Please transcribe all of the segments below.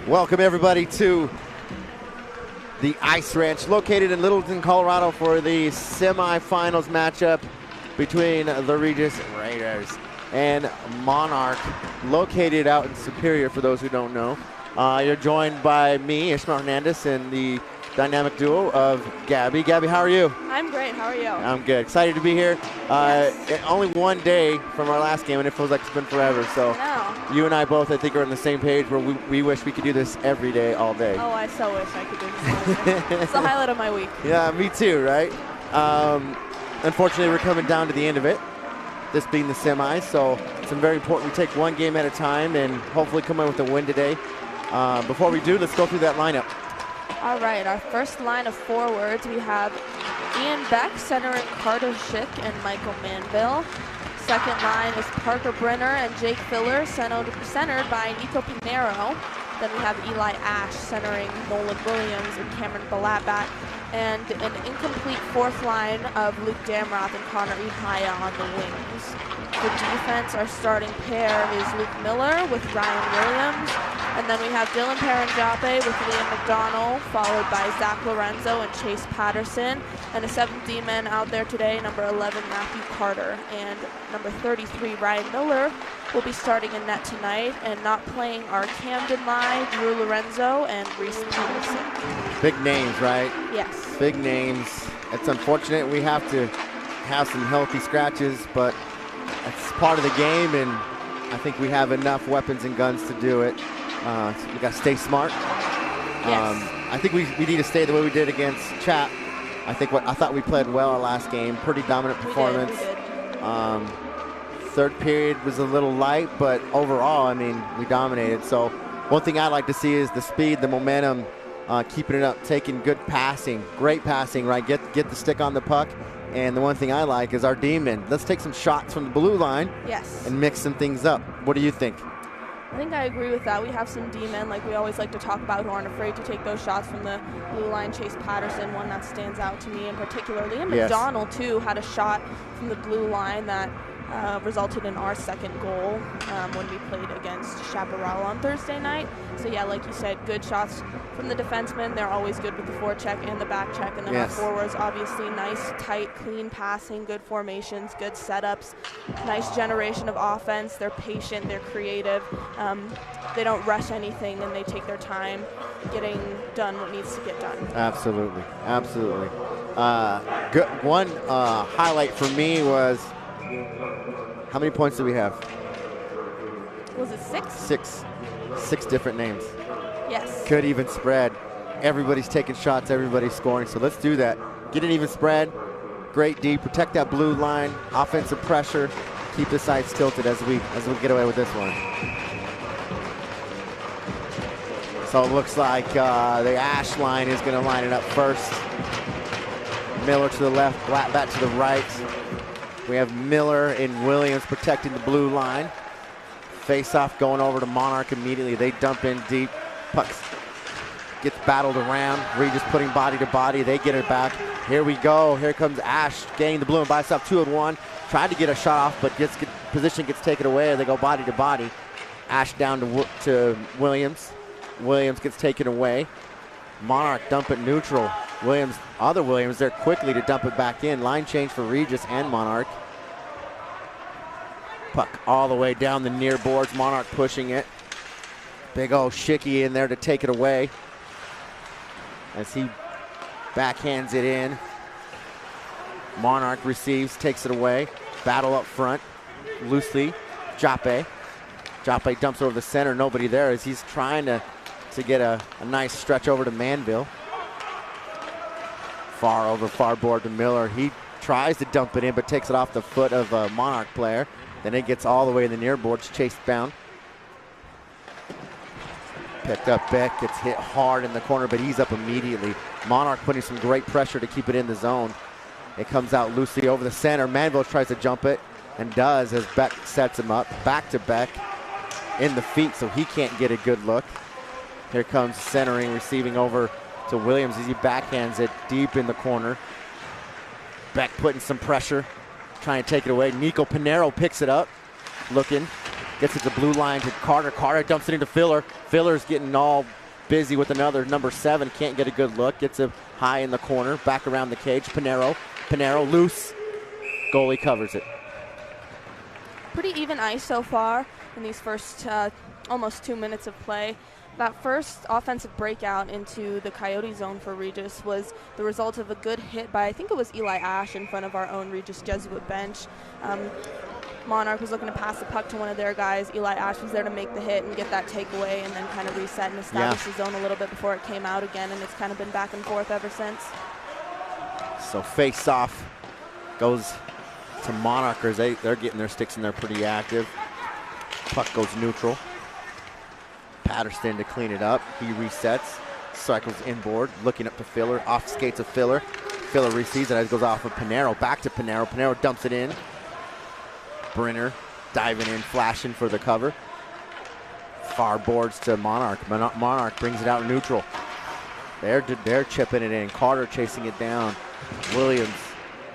Welcome everybody to the Ice Ranch located in Littleton, Colorado for the semifinals matchup between the Regis Raiders and Monarch, located out in Superior for those who don't know. You're joined by me, Ishmael Hernandez, and the dynamic duo of Gabby. Gabby, how are you? I'm great. How are you? I'm good. Excited to be here. Yes. Only one day from our last game, and it feels like it's been forever. So you and I both, I think, are on the same page where we wish we could do this every day, all day. Oh, I so wish I could do this. It's the highlight of my week. Yeah, me too, right? Unfortunately, we're coming down to the end of it, this being the semis. So it's very important we take one game at a time and hopefully come in with a win today. Before we do, let's go through that lineup. All right, our first line of forwards, we have Ian Beck centering Carter Schick and Michael Manville. Second line is Parker Brenner and Jake Filler, centered by Nico Pinero. Then we have Eli Ash centering Nolan Williams and Cameron Balabat. And an incomplete fourth line of Luke Damroth and Connor Ihaya on the wings. For defense, our starting pair is Luke Miller with Ryan Williams. And then we have Dylan Paranjape with Liam McDonald, followed by Zach Lorenzo and Chase Patterson. And a seventh D-man out there today, number 11, Matthew Carter. And number 33, Ryan Miller, will be starting in net tonight. And not playing are Camden Lai, Drew Lorenzo, and Reese Peterson. Big names, right? Yes. Big names. It's unfortunate we have to have some healthy scratches, but it's part of the game, and I think we have enough weapons and guns to do it. So we got to stay smart. Yes. I think we need to stay the way we did against Chap. I thought we played well our last game. Pretty dominant performance. We did. Third period was a little light, but overall, I mean, we dominated. So one thing I like to see is the speed, the momentum, keeping it up, taking good passing, great passing, right? Get the stick on the puck. And the one thing I like is our D-men. Let's take some shots from the blue line. Yes. And mix some things up. What do you think? I think I agree with that. We have some D-men, like we always like to talk about, who aren't afraid to take those shots from the blue line. Chase Patterson, one that stands out to me in particular. Liam McDonald, too, had a shot from the blue line that resulted in our second goal when we played against Chaparral on Thursday night. So yeah, like you said, good shots from the defensemen. They're always good with the forecheck and the back check. And then our forwards, obviously nice, tight, clean passing, good formations, good setups, nice generation of offense. They're patient, they're creative. They don't rush anything, and they take their time getting done what needs to get done. Absolutely, absolutely. Good. One highlight for me was, how many points do we have? Was it 6? 6. 6 different names. Yes. Good even spread. Everybody's taking shots, everybody's scoring. So let's do that. Get an even spread. Great D. Protect that blue line. Offensive pressure. Keep the sides tilted as we get away with this one. So it looks like the Ash line is going to line it up first. Miller to the left, Blackbat to the right. We have Miller and Williams protecting the blue line. Face-off going over to Monarch immediately. They dump in deep. Puck gets battled around. Regis putting body to body. They get it back. Here we go. Here comes Ash gaining the blue and by himself, 2-on-1. Tried to get a shot off, but position gets taken away. They go body to body. Ash down to Williams. Williams gets taken away. Monarch dump it neutral. Other Williams there quickly to dump it back in. Line change for Regis and Monarch. Puck all the way down the near boards. Monarch pushing it. Big old Shicky in there to take it away as he backhands it in. Monarch receives, takes it away. Battle up front. Loosely, Jape. Jape dumps over the center. Nobody there as he's trying to get a nice stretch over to Manville. Far board to Miller. He tries to dump it in, but takes it off the foot of a Monarch player. Then it gets all the way in the near boards, chased down. Picked up Beck, gets hit hard in the corner, but he's up immediately. Monarch putting some great pressure to keep it in the zone. It comes out loosely over the center. Manville tries to jump it, and does as Beck sets him up. Back to Beck in the feet, so he can't get a good look. Here comes centering, receiving over to Williams as he backhands it deep in the corner. Beck putting some pressure, trying to take it away. Nico Pinero picks it up, looking, gets it to blue line to Carter. Carter dumps it into Filler. Filler's getting all busy with another number 7, can't get a good look. Gets it high in the corner, back around the cage. Pinero loose. Goalie covers it. Pretty even ice so far in these first almost 2 minutes of play. That first offensive breakout into the Coyote zone for Regis was the result of a good hit by, I think it was Eli Ash in front of our own Regis Jesuit bench. Monarch was looking to pass the puck to one of their guys. Eli Ash was there to make the hit and get that takeaway and then kind of reset and establish the zone a little bit before it came out again, and it's kind of been back and forth ever since. So face-off goes to Monarchers. They're getting their sticks in there pretty active. Puck goes neutral. Patterson to clean it up. He resets, cycles inboard, looking up to Filler, off skates of Filler. Filler receives it as it goes off of Pinero. Back to Pinero. Pinero dumps it in. Brenner diving in, flashing for the cover. Far boards to Monarch. Monarch brings it out neutral. They're chipping it in. Carter chasing it down. Williams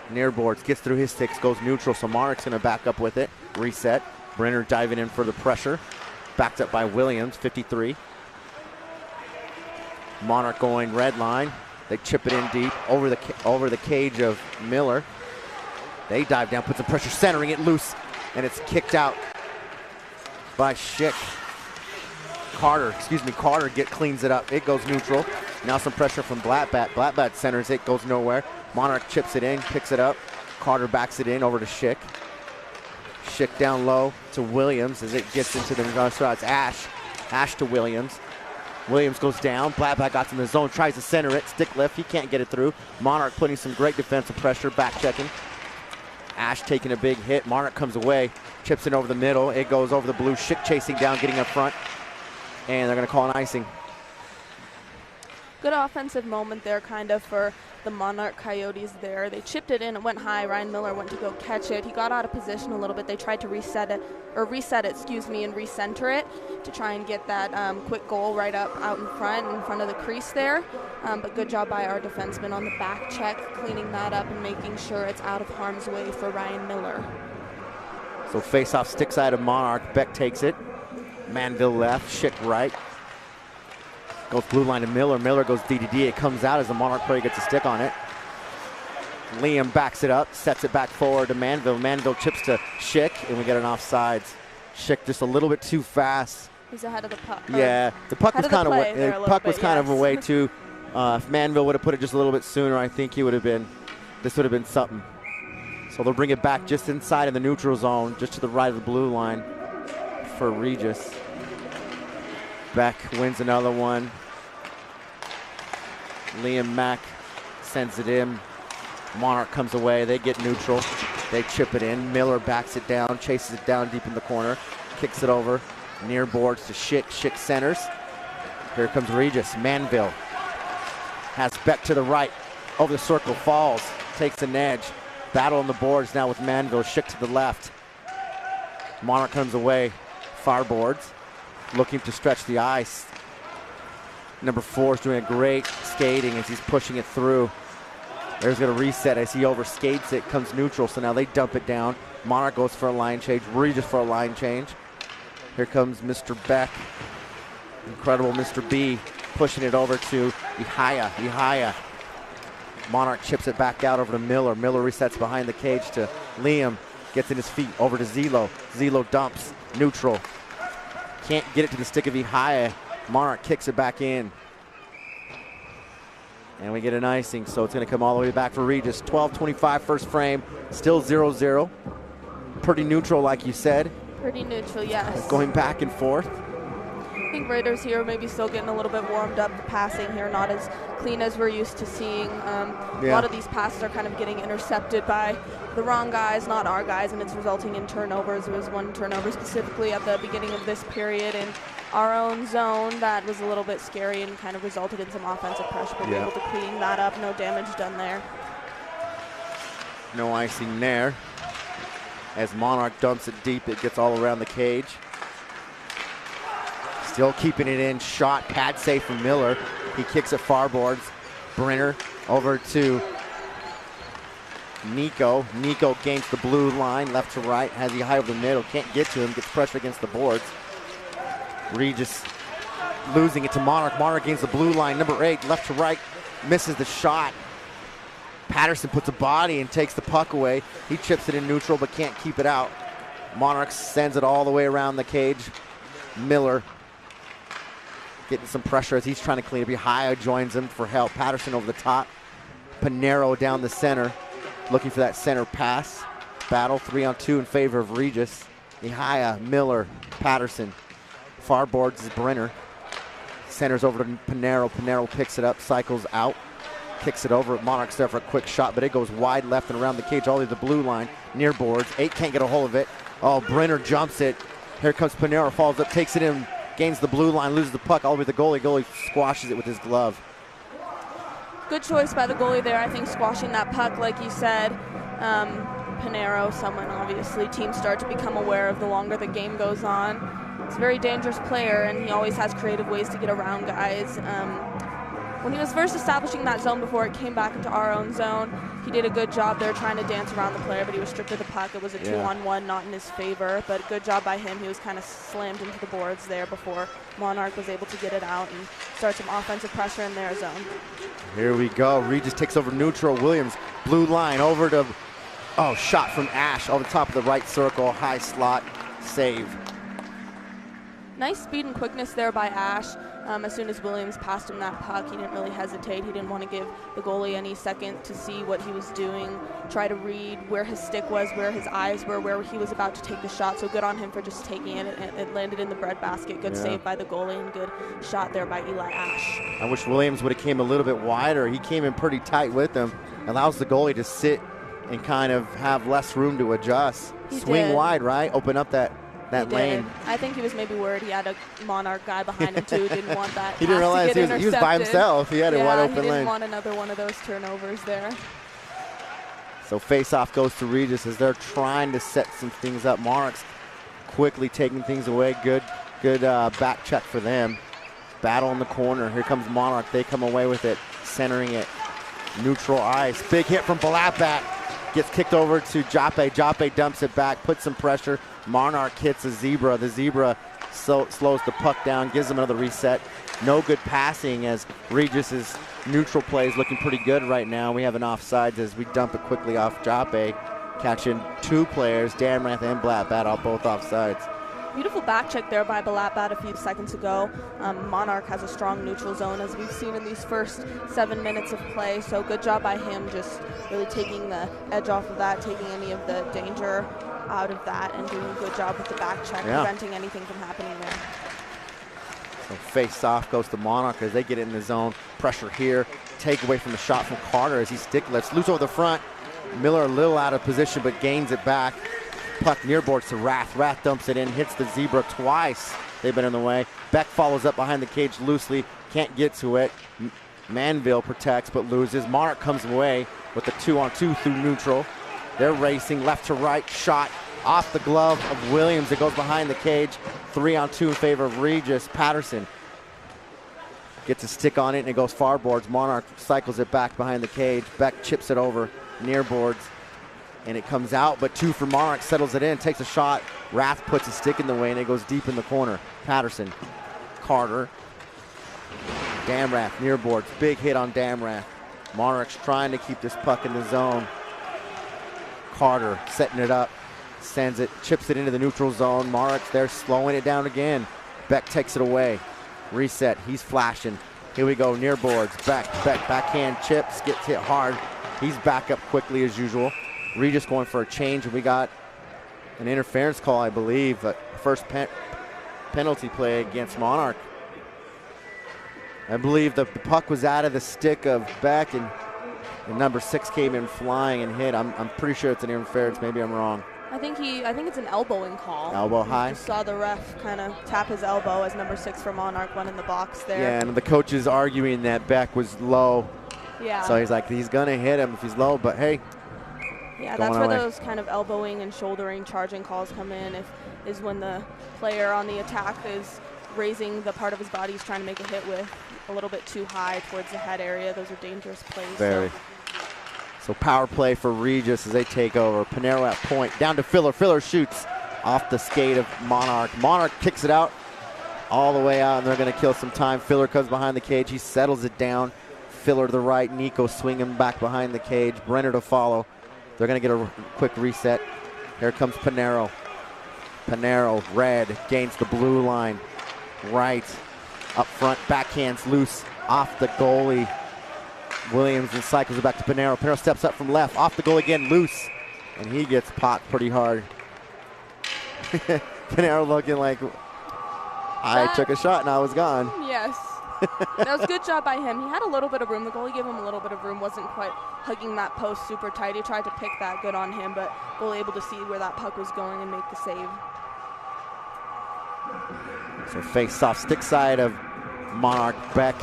near boards, gets through his sticks, goes neutral, so Monarch's going to back up with it. Reset. Brenner diving in for the pressure. Backed up by Williams, 53. Monarch going red line. They chip it in deep over the cage of Miller. They dive down, put some pressure, centering it loose, and it's kicked out by Schick. Carter cleans it up. It goes neutral. Now some pressure from Blackbat. Blackbat centers it, goes nowhere. Monarch chips it in, picks it up. Carter backs it in over to Schick. Schick down low to Williams as it gets into the shots. Ash to Williams. Williams goes down. Blackbat got in the zone, tries to center it. Stick lift, he can't get it through. Monarch putting some great defensive pressure, back checking. Ash taking a big hit. Monarch comes away, chips it over the middle. It goes over the blue. Schick chasing down, getting up front. And they're going to call an icing. Good offensive moment there kind of for the Monarch Coyotes there. They chipped it in, it went high. Ryan Miller went to go catch it. He got out of position a little bit. They tried to reset it, and recenter it to try and get that quick goal right up out in front of the crease there. But good job by our defenseman on the back check, cleaning that up and making sure it's out of harm's way for Ryan Miller. So face-off stick side of Monarch. Beck takes it. Manville left, Schick right. Goes blue line to Miller. Miller goes DDD. It comes out as the Monarch player gets a stick on it. Liam backs it up, sets it back forward to Manville. Manville chips to Schick, and we get an offsides. Schick just a little bit too fast. He's ahead of the puck. Yeah, the puck was kind of away too. If Manville would have put it just a little bit sooner, I think this would have been something. So they'll bring it back just inside of the neutral zone, just to the right of the blue line for Regis. Beck wins another one. Liam Mack sends it in. Monarch comes away. They get neutral. They chip it in. Miller backs it down, chases it down deep in the corner, kicks it over. Near boards to Schick. Schick centers. Here comes Regis. Manville has Beck to the right. Over the circle, falls, takes an edge. Battle on the boards now with Manville. Schick to the left. Monarch comes away. Far boards. Looking to stretch the ice. Number 4 is doing a great skating as he's pushing it through. There's going to reset as he over skates it. Comes neutral, so now they dump it down. Monarch goes for a line change. Regis for a line change. Here comes Mr. Beck. Incredible Mr. B pushing it over to Ihaya. Monarch chips it back out over to Miller. Miller resets behind the cage to Liam. Gets in his feet over to Zelo. Zelo dumps. Neutral. Can't get it to the stick of Ihaya. Monarch kicks it back in. And we get an icing, so it's going to come all the way back for Regis. 12:25 first frame. Still 0-0. Pretty neutral, like you said. Pretty neutral, yes. Going back and forth. I think Raiders here maybe still getting a little bit warmed up. The passing here not as clean as we're used to seeing. A lot of these passes are kind of getting intercepted by the wrong guys, not our guys, and it's resulting in turnovers. There was one turnover specifically at the beginning of this period in our own zone that was a little bit scary and kind of resulted in some offensive pressure, but we were able to clean that up. No damage done there. No icing there. As Monarch dumps it deep, it gets all around the cage. Still keeping it in. Shot, pad save from Miller. He kicks it far boards. Brenner over to Nico. Nico gains the blue line, left to right. Has he high over the middle. Can't get to him. Gets pressure against the boards. Regis losing it to Monarch. Monarch gains the blue line. Number 8, left to right. Misses the shot. Patterson puts a body and takes the puck away. He chips it in neutral but can't keep it out. Monarch sends it all the way around the cage. Miller getting some pressure as he's trying to clean up. Ihaya joins him for help. Patterson over the top. Panero down the center, looking for that center pass. Battle 3-on-2 in favor of Regis. Ihaya, Miller, Patterson. Far boards is Brenner. Centers over to Panero. Panero picks it up, cycles out, kicks it over. Monarch's there for a quick shot, but it goes wide left and around the cage, all the way to the blue line, near boards. 8 can't get a hold of it. Oh, Brenner jumps it. Here comes Panero, falls up, takes it in, gains the blue line, loses the puck all the way to the goalie. Goalie squashes it with his glove. Good choice by the goalie there, I think, squashing that puck, like you said. Panero, someone obviously teams start to become aware of the longer the game goes on. He's a very dangerous player, and he always has creative ways to get around guys. When he was first establishing that zone before it came back into our own zone, he did a good job there trying to dance around the player, but he was stripped of the puck. It was a 2-on-1, not in his favor, but good job by him. He was kind of slammed into the boards there before Monarch was able to get it out and start some offensive pressure in their zone. Here we go. Regis takes over neutral. Williams, blue line, over to, shot from Ash over the top of the right circle. High slot, save. Nice speed and quickness there by Ash. As soon as Williams passed him that puck, he didn't really hesitate. He didn't want to give the goalie any second to see what he was doing, try to read where his stick was, where his eyes were, where he was about to take the shot. So good on him for just taking it. It landed in the breadbasket. Good save by the goalie and good shot there by Eli Ash. I wish Williams would have came a little bit wider. He came in pretty tight with him. Allows the goalie to sit and kind of have less room to adjust. Swing wide, right? Open up that lane. I think he was maybe worried he had a Monarch guy behind him too. Didn't want that. He didn't realize he was by himself. He had a wide open lane. He didn't want another one of those turnovers there. So face-off goes to Regis as they're trying to set some things up. Monarch's quickly taking things away. Good back check for them. Battle in the corner. Here comes Monarch. They come away with it, centering it. Neutral ice. Big hit from Balabat. Gets kicked over to Jape. Jape dumps it back, puts some pressure. Monarch hits a Zebra. The Zebra slows the puck down, gives him another reset. No good passing as Regis's neutral play is looking pretty good right now. We have an offsides as we dump it quickly off Jape, catching 2 players, Damrath and Blatbat, all both offsides. Beautiful back check there by Blatbat a few seconds ago. Monarch has a strong neutral zone as we've seen in these first 7 minutes of play, so good job by him just really taking the edge off of that, taking any of the danger out of that and doing a good job with the back check, preventing anything from happening there. So face off goes to Monarch as they get in the zone. Pressure here, take away from the shot from Carter as he stick lifts, loose over the front. Miller a little out of position but gains it back. Puck near boards to Rath. Rath dumps it in, hits the zebra twice. They've been in the way. Beck follows up behind the cage loosely, can't get to it. Manville protects but loses. Monarch comes away with the 2-on-2 through neutral. They're racing left to right, shot off the glove of Williams. It goes behind the cage. 3-on-2 in favor of Regis. Patterson gets a stick on it and it goes far boards. Monarch cycles it back behind the cage. Beck chips it over near boards and it comes out, but 2 for Monarch, settles it in, takes a shot. Rath puts a stick in the way and it goes deep in the corner. Patterson, Carter, Damrath near boards. Big hit on Damrath. Monarch's trying to keep this puck in the zone. Carter setting it up, sends it, chips it into the neutral zone. Monarch there slowing it down again. Beck takes it away. Reset, he's flashing. Here we go, near boards. Beck, backhand chips, gets hit hard. He's back up quickly as usual. Regis going for a change, and we got an interference call, I believe. First penalty play against Monarch. I believe the puck was out of the stick of Beck, and number 6 came in flying and hit. I'm pretty sure it's an interference. Maybe I'm wrong. I think it's an elbowing call. Elbow high. You saw the ref kind of tap his elbow as number 6 for Monarch went in the box there. Yeah, and the coach is arguing that Beck was low. Yeah. So he's like, he's gonna hit him if he's low, but hey. Yeah, that's where those kind of elbowing and shouldering charging calls come in. Is when the player on the attack is raising the part of his body he's trying to make a hit with a little bit too high towards the head area. Those are dangerous plays. Very. So power play for Regis as they take over. Pinero at point, down to Filler. Filler shoots off the skate of Monarch. Monarch kicks it out all the way out, and they're going to kill some time. Filler comes behind the cage. He settles it down. Filler to the right. Nico swinging back behind the cage. Brenner to follow. They're going to get a quick reset. Here comes Pinero. Pinero, red, gains the blue line. Right, up front, backhands loose off the goalie. Williams and cycles it back to Pinero. Pinero steps up from left, off the goal again, loose. And he gets popped pretty hard. Pinero looking like, I took a shot and I was gone. Yes. That was a good job by him. He had a little bit of room. The goalie gave him a little bit of room. Wasn't quite hugging that post super tight. He tried to pick that good on him, but goalie able to see where that puck was going and make the save. So face off stick side of Monarch. Beck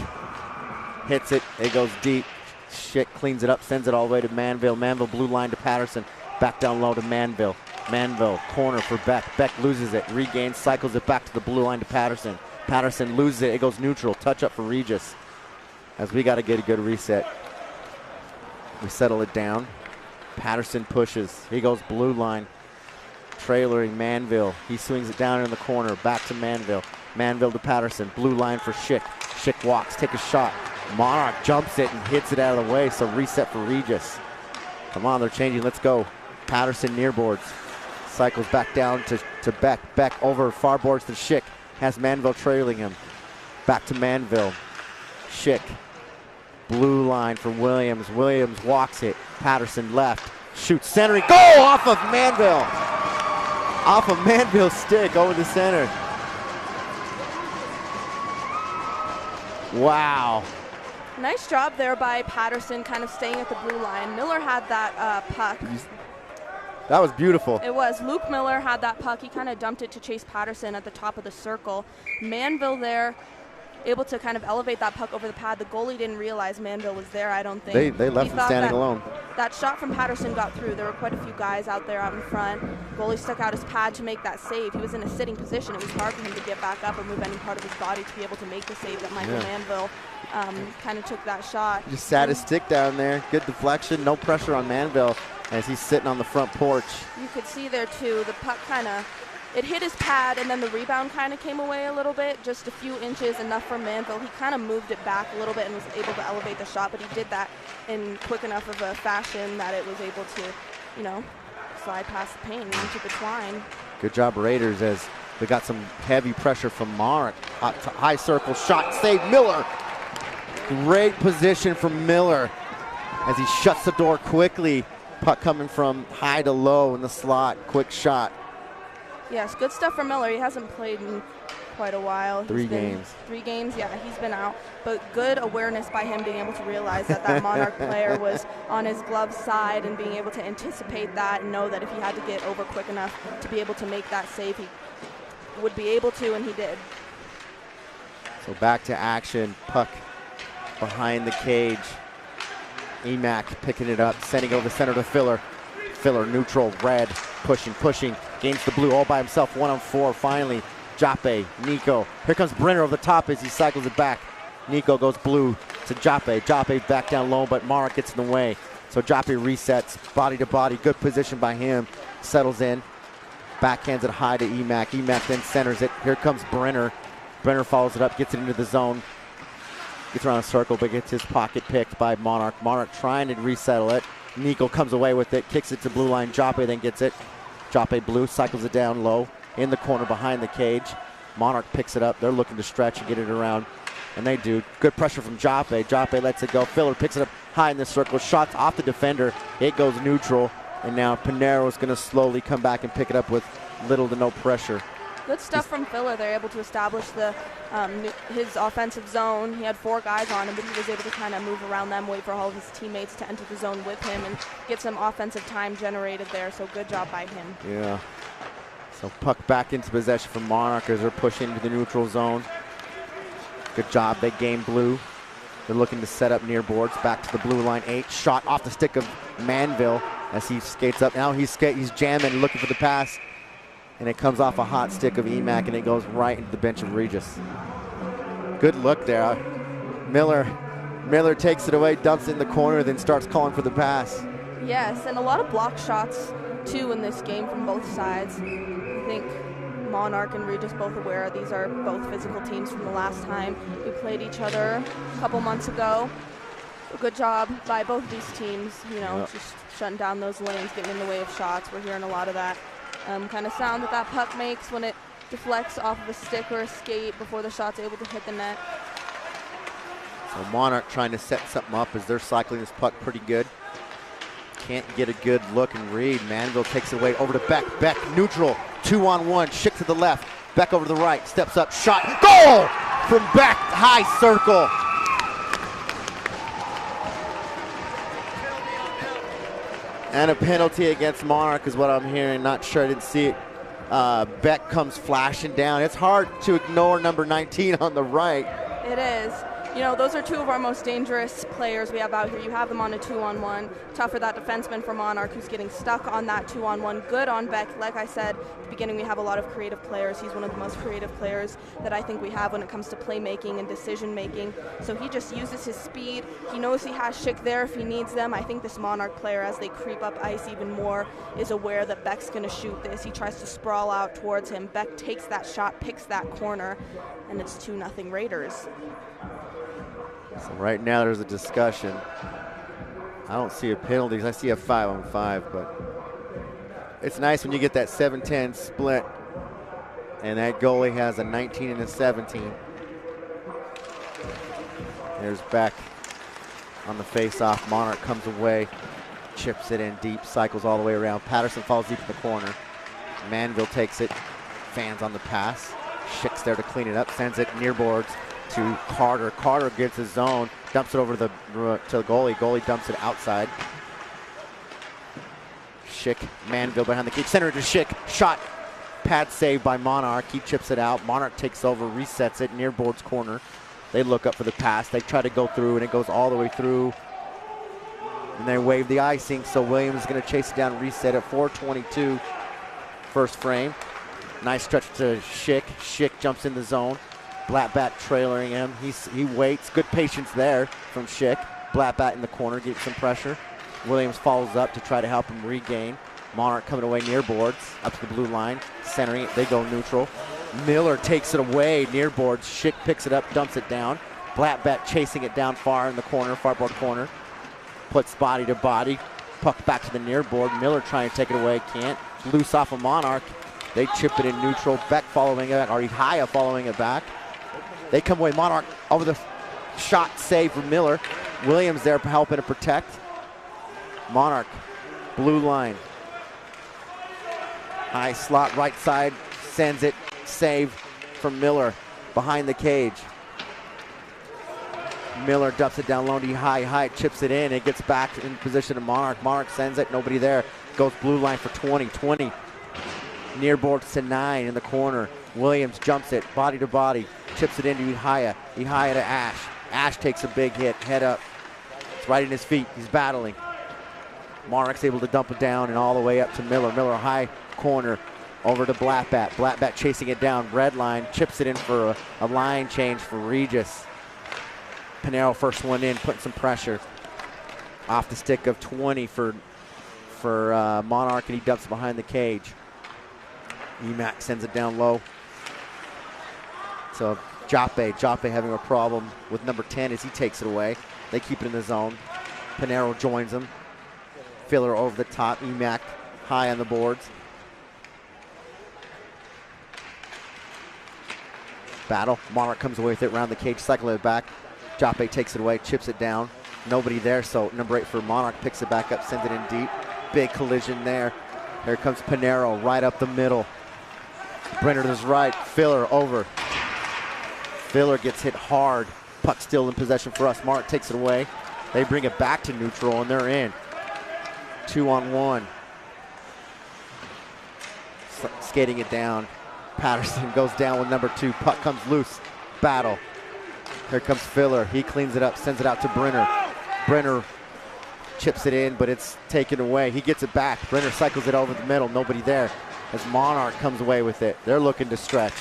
hits it. It goes deep. Shit cleans it up, sends it all the way to Manville. Manville blue line to Patterson. Back down low to Manville. Manville corner for Beck. Beck loses it. Regains, cycles it back to the blue line to Patterson. Patterson loses it. It goes neutral. Touch up for Regis. As we got to get a good reset. We settle it down. Patterson pushes. He goes blue line. Trailering Manville. He swings it down in the corner. Back to Manville. Manville to Patterson. Blue line for Schick. Schick walks. Take a shot. Monarch jumps it and hits it out of the way. So reset for Regis. Come on, they're changing. Let's go. Patterson near boards. Cycles back down to Beck. Beck over far boards to Schick. Has Manville trailing him. Back to Manville. Schick. Blue line for Williams. Williams walks it. Patterson left. Shoots centering. Goal off of Manville. Off of Manville's stick over the center. Wow. Nice job there by Patterson kind of staying at the blue line. Miller had that puck. That was beautiful. It was. Luke Miller had that puck. He kind of dumped it to Chase Patterson at the top of the circle. Manville there, able to kind of elevate that puck over the pad. The goalie didn't realize Manville was there, I don't think. They left him standing alone. That shot from Patterson got through. There were quite a few guys out there out in front. Goalie stuck out his pad to make that save. He was in a sitting position. It was hard for him to get back up or move any part of his body to be able to make the save that Michael Manville kind of took that shot. Just sat his stick down there. Good deflection. No pressure on Manville as he's sitting on the front porch. You could see there too, the puck it hit his pad and then the rebound kind of came away a little bit, just a few inches, enough for Manville. He kind of moved it back a little bit and was able to elevate the shot, but he did that in quick enough of a fashion that it was able to, slide past the paint and into the twine. Good job, Raiders, as we got some heavy pressure from Monarch. High circle shot, save Miller. Great position from Miller as he shuts the door quickly. Puck coming from high to low in the slot. Quick shot. Yes, good stuff from Miller. He hasn't played in quite a while. Three games. 3 games, yeah, he's been out. But good awareness by him being able to realize that that Monarch player was on his glove side and being able to anticipate that and know that if he had to get over quick enough to be able to make that save, he would be able to, and he did. So back to action, puck behind the cage. Emack picking it up, sending over center to Filler. Filler neutral, red, pushing, gains the blue all by himself, 1-on-4 finally. Joppe, Nico, here comes Brenner over the top as he cycles it back. Nico goes blue to Joppe. Joppe back down low, but Monarch gets in the way. So Joppe resets, body to body, good position by him, settles in, backhands it high to Emack. Emack then centers it. Here comes Brenner. Brenner follows it up, gets it into the zone, gets around a circle, but gets his pocket picked by Monarch. Monarch trying to resettle it. Nico comes away with it, kicks it to blue line. Joppe then gets it. Joppe blue, cycles it down low in the corner behind the cage. Monarch picks it up. They're looking to stretch and get it around, and they do. Good pressure from Joppe. Joppe lets it go. Filler picks it up high in the circle. Shots off the defender. It goes neutral, and now Pinero's going to slowly come back and pick it up with little to no pressure. Good stuff from Filler. They're able to establish his offensive zone. He had 4 guys on him, but he was able to kind of move around them, wait for all of his teammates to enter the zone with him, and get some offensive time generated there. So good job by him. Yeah. So puck back into possession for Monarch as they're pushing into the neutral zone. Good job. They gain blue. They're looking to set up near boards. Back to the blue line. 8 shot off the stick of Manville as he skates up. Now he's jamming, looking for the pass. And it comes off a hot stick of Emack, and it goes right into the bench of Regis. Good look there. Miller takes it away, dumps it in the corner, then starts calling for the pass. Yes, and a lot of block shots, too, in this game from both sides. I think Monarch and Regis both aware these are both physical teams from the last time we played each other a couple months ago. A good job by both of these teams, just shutting down those lanes, getting in the way of shots. We're hearing a lot of that kind of sound that puck makes when it deflects off of a stick or a skate before the shot's able to hit the net. So Monarch trying to set something up as they're cycling this puck pretty good. Can't get a good look and read. Manville takes it away over to Beck. Beck neutral, 2-on-1, Schick to the left. Beck over to the right, steps up, shot, goal from Beck, high circle. And a penalty against Monarch is what I'm hearing. Not sure, I didn't see it. Beck comes flashing down. It's hard to ignore number 19 on the right. It is. Those are 2 of our most dangerous players we have out here. You have them on a 2-on-1. Tough for that defenseman for Monarch who's getting stuck on that 2-on-1. Good on Beck. Like I said at the beginning, we have a lot of creative players. He's one of the most creative players that I think we have when it comes to playmaking and decision making. So he just uses his speed. He knows he has Schick there if he needs them. I think this Monarch player, as they creep up ice even more, is aware that Beck's going to shoot this. He tries to sprawl out towards him. Beck takes that shot, picks that corner, and it's 2-0 Raiders. So right now there's a discussion. I don't see a penalty. I see a 5-on-5, but it's nice when you get that 7-10 split and that goalie has a 19 and a 17. There's Beck on the face-off. Monarch comes away, chips it in deep, cycles all the way around. Patterson falls deep in the corner. Manville takes it, fans on the pass. Schick's there to clean it up, sends it near boards to Carter. Carter gets his zone, dumps it over to the goalie. Goalie dumps it outside. Schick, Manville behind the cage, center to Schick. Shot, pad save by Monarch. He chips it out. Monarch takes over, resets it near boards corner. They look up for the pass. They try to go through, and it goes all the way through. And they wave the icing, so Williams is going to chase it down and reset at 4:22 first frame. Nice stretch to Schick. Schick jumps in the zone. Blackbat trailing him. He waits. Good patience there from Schick. Blackbat in the corner, gets some pressure. Williams follows up to try to help him regain. Monarch coming away near boards, up to the blue line, centering it. They go neutral. Miller takes it away near boards. Schick picks it up, dumps it down. Blackbat chasing it down far in the corner, far board corner. Puts body to body. Puck back to the near board. Miller trying to take it away, can't. Loose off of Monarch. They chip it in neutral. Beck following it, or Ihaya following it back. They come away. Monarch over the shot save for Miller. Williams there helping to protect. Monarch, blue line. High slot right side, sends it, save. from Miller behind the cage. Miller dumps it down low to high, chips it in. It gets back in position to Monarch. Monarch sends it, nobody there. Goes blue line for 20. Near boards to 9 in the corner. Williams jumps it, body to body, chips it into Ihaya. Ihaya to Ash. Ash takes a big hit, head up. It's right in his feet, he's battling. Monarch's able to dump it down and all the way up to Miller. Miller high corner over to Blackbat. Blackbat chasing it down, red line, chips it in for a line change for Regis. Pinero first one in, putting some pressure. Off the stick of 20 for Monarch, and he dumps it behind the cage. Emac sends it down low. So Joppe having a problem with number 10 as he takes it away. They keep it in the zone. Pinero joins them. Filler over the top. Emac high on the boards. Battle. Monarch comes away with it around the cage, cycle it back. Joppe takes it away, chips it down. Nobody there, so number 8 for Monarch picks it back up, sends it in deep. Big collision there. Here comes Pinero right up the middle. Brenner to his right, Filler over. Filler gets hit hard. Puck still in possession for us. Monarch takes it away. They bring it back to neutral, and they're in. 2-on-1. Skating it down. Patterson goes down with number 2. Puck comes loose. Battle. Here comes Filler. He cleans it up, sends it out to Brenner. Brenner chips it in, but it's taken away. He gets it back. Brenner cycles it over the middle. Nobody there as Monarch comes away with it. They're looking to stretch.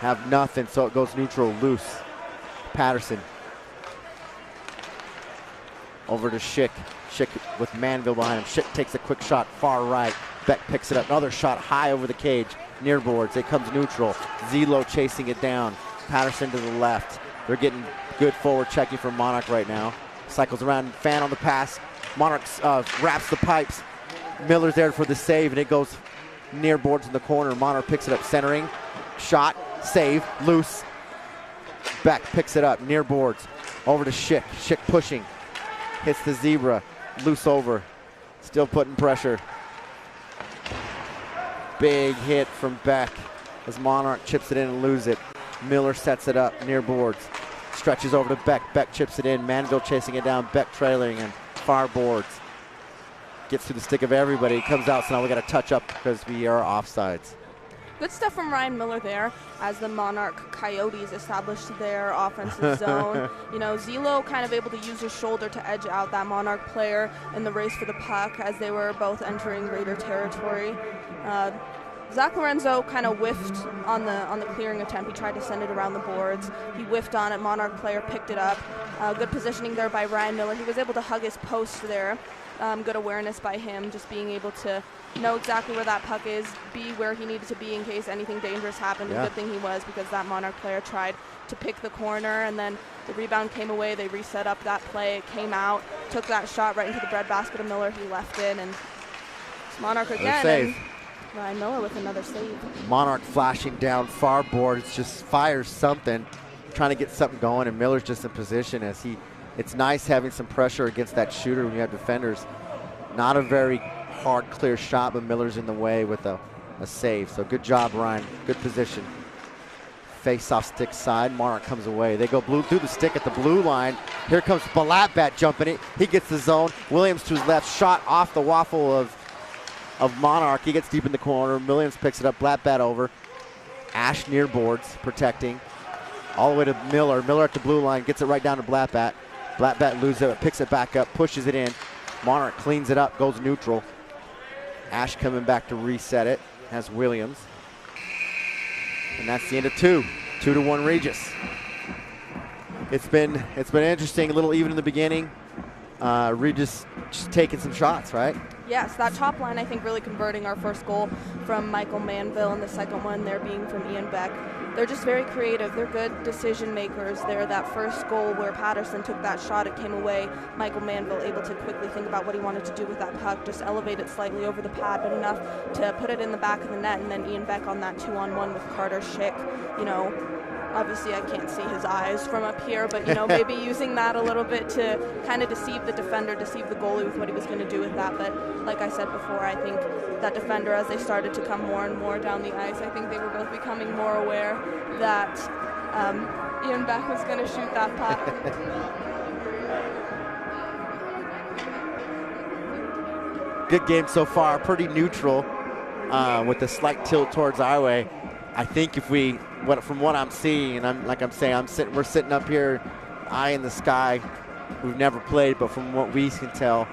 Have nothing, so it goes neutral, loose. Patterson. Over to Schick. Schick with Manville behind him. Schick takes a quick shot far right. Beck picks it up. Another shot high over the cage. Near boards. It comes neutral. Zelo chasing it down. Patterson to the left. They're getting good forward checking from Monarch right now. Cycles around, fan on the pass. Monarch wraps the pipes. Miller's there for the save, and it goes near boards in the corner. Monarch picks it up, centering. Shot, save, loose. Beck picks it up, near boards. Over to Schick. Schick pushing. Hits the zebra. Loose over. Still putting pressure. Big hit from Beck as Monarch chips it in and loses it. Miller sets it up near boards. Stretches over to Beck. Beck chips it in. Manville chasing it down. Beck trailing and far boards. Gets to the stick of everybody. Comes out, so now we got to touch up because we are offsides. Good stuff from Ryan Miller there as the Monarch Coyotes established their offensive zone. You know, Zelo kind of able to use his shoulder to edge out that Monarch player in the race for the puck as they were both entering Raider territory. Zach Lorenzo kind of whiffed on the clearing attempt. He tried to send it around the boards. He whiffed on it. Monarch player picked it up. Good positioning there by Ryan Miller. He was able to hug his post there. Good awareness by him, just being able to know exactly where that puck is, be where he needed to be in case anything dangerous happened. Yeah. A good thing he was, because that Monarch player tried to pick the corner, and then the rebound came away. They reset up that play. It came out, took that shot right into the breadbasket of Miller. He left in, and it's Monarch again. And Ryan Miller with another save. Monarch flashing down far boards, just fires something, trying to get something going, and Miller's just in position as it's nice having some pressure against that shooter when you have defenders. Not a very hard, clear shot, but Miller's in the way with a save. So good job, Ryan. Good position. Face-off stick side. Monarch comes away. They go blue through the stick at the blue line. Here comes Blackbat jumping it. He gets the zone. Williams to his left. Shot off the waffle of Monarch. He gets deep in the corner. Williams picks it up. Blackbat over. Ash near boards, protecting. All the way to Miller. Miller at the blue line. Gets it right down to Blackbat. Blackbat loses it. Picks it back up. Pushes it in. Monarch cleans it up. Goes neutral. Ash coming back to reset it. Has Williams. And that's the end of 2. 2-1 Regis. It's been interesting. A little even in the beginning. Regis just taking some shots, right? Yes, that top line, I think, really converting our first goal from Michael Manville, and the second one there being from Ian Beck. They're just very creative. They're good decision makers. They're that first goal where Patterson took that shot, it came away. Michael Manville able to quickly think about what he wanted to do with that puck, just elevate it slightly over the pad, but enough to put it in the back of the net, and then Ian Beck on that 2-on-1 with Carter Schick. You know, Obviously, I can't see his eyes from up here, but maybe using that a little bit to kind of deceive the defender, deceive the goalie with what he was going to do with that. But like I said before, I think that defender, as they started to come more and more down the ice, I think they were both becoming more aware that Ian Beck was going to shoot that puck. Good game so far, pretty neutral with a slight tilt towards our way. I think from what I'm seeing, and we're sitting up here, eye in the sky. We've never played, but from what we can tell,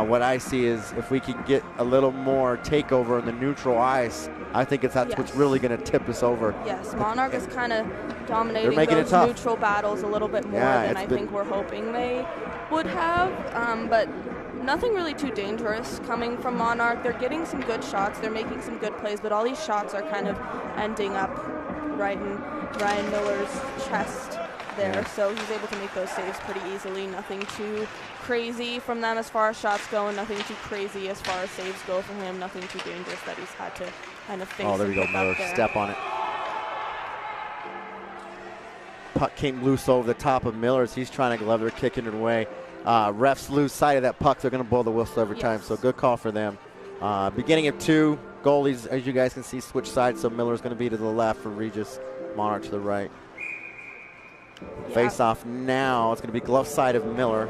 what I see is if we can get a little more takeover in the neutral ice, I think that's what's really going to tip us over. Yes, Monarch is kind of dominating those neutral battles a little bit more than I think we're hoping they would have, but nothing really too dangerous coming from Monarch. They're getting some good shots. They're making some good plays, but all these shots are kind of ending up right in Ryan Miller's chest there. Yeah. So he's able to make those saves pretty easily. Nothing too crazy from them as far as shots go, and nothing too crazy as far as saves go for him. Nothing too dangerous that he's had to kind of face. Oh, there we go, Miller. Step on it. Puck came loose over the top of Miller's. He's trying to glove. They're kicking it away. Refs lose sight of that puck. They're going to blow the whistle every time, so good call for them. Beginning of 2, goalies, as you guys can see, switch sides, so Miller's going to be to the left for Regis, Monarch to the right. Yeah. Face off now. It's going to be glove side of Miller.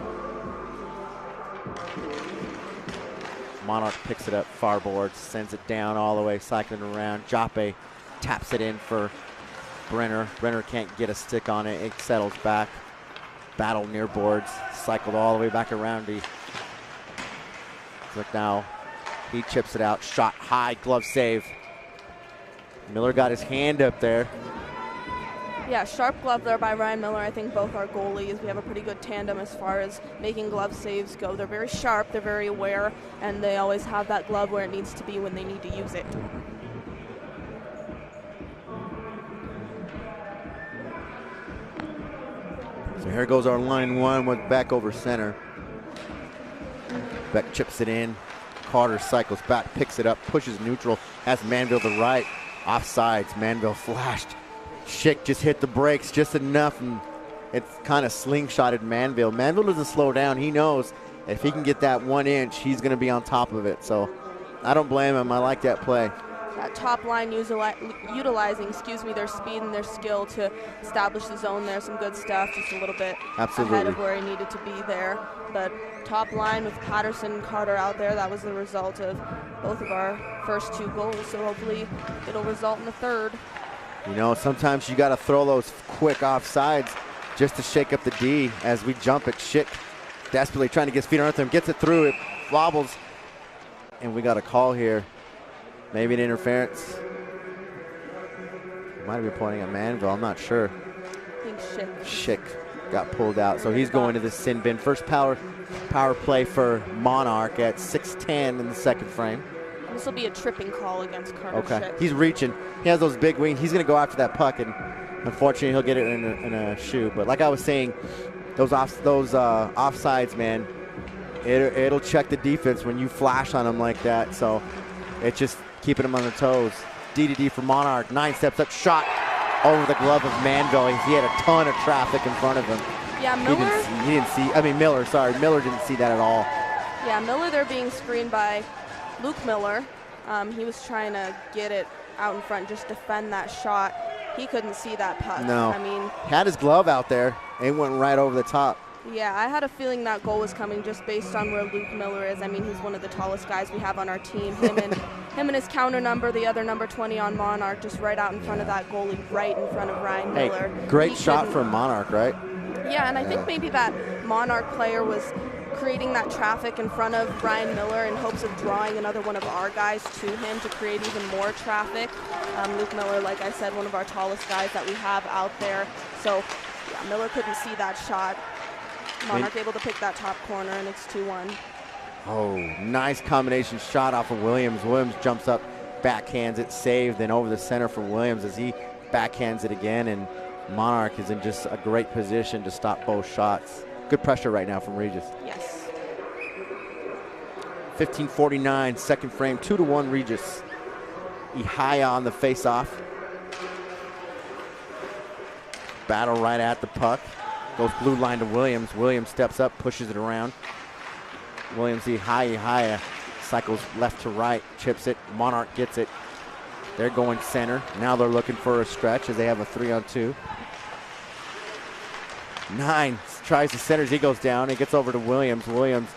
Monarch picks it up, far board, sends it down all the way, cycling around. Joppe taps it in for Brenner. Brenner can't get a stick on it. It settles back. Battle near boards, cycled all the way back around. Look now, he chips it out. Shot high, glove save. Miller got his hand up there. Yeah, sharp glove there by Ryan Miller. I think both our goalies, we have a pretty good tandem as far as making glove saves go. They're very sharp, they're very aware, and they always have that glove where it needs to be when they need to use it. So here goes our line one with Beck over center. Beck chips it in. Carter cycles back, picks it up, pushes neutral, has Manville to the right. Offsides, Manville flashed. Schick just hit the brakes just enough, and it's kind of slingshotted Manville. Manville doesn't slow down. He knows if he can get that 1 inch, he's going to be on top of it. So I don't blame him. I like that play. That top line utilizing their speed and their skill to establish the zone there. Some good stuff, just a little bit ahead of where he needed to be there. But top line with Patterson and Carter out there, that was the result of both of our first 2 goals. So hopefully it'll result in the third. Sometimes you got to throw those quick offsides just to shake up the D as we jump at Schick. Desperately trying to get his feet underneath him, gets it through, it wobbles, and we got a call here. Maybe an interference. Might have been pointing at Manville, I'm not sure. I think Schick got pulled out, so he's going to the sin bin. First power play for Monarch at 6:10 in the second frame. This will be a tripping call against Carter Schick. He's reaching. He has those big wings. He's going to go after that puck, and unfortunately he'll get it in a shoe. But like I was saying, those offsides, man, it'll check the defense when you flash on them like that. So it's just keeping them on their toes. D for Monarch. 9 steps up, shot over the glove of Manville. He had a ton of traffic in front of him. Yeah, Miller didn't see that at all. Yeah, Miller, they're being screened by Luke Miller. He was trying to get it out in front, just defend that shot. He couldn't see that puck. No. Had his glove out there, and it went right over the top. Yeah, I had a feeling that goal was coming just based on where Luke Miller is. He's one of the tallest guys we have on our team. Him and his counter number, the other number 20 on Monarch, just right out in front of that goalie, right in front of Ryan Miller. Great shot from Monarch, right? Yeah, and I think maybe that Monarch player was creating that traffic in front of Ryan Miller in hopes of drawing another one of our guys to him to create even more traffic. Luke Miller, like I said, one of our tallest guys that we have out there. So, yeah, Miller couldn't see that shot. Monarch able to pick that top corner, and it's 2-1. Oh, nice combination shot off of Williams. Williams jumps up, backhands it, saved, then over the center for Williams as he backhands it again, and Monarch is in just a great position to stop both shots. Good pressure right now from Regis. Yes. 15:49, second frame, 2-1 Regis. Ihaya on the face-off. Battle right at the puck. Goes blue line to Williams. Williams steps up, pushes it around. Williams high, cycles left to right, chips it. Monarch gets it. They're going center. Now they're looking for a stretch as they have a 3-on-2. 9 tries to center as he goes down. He gets over to Williams. Williams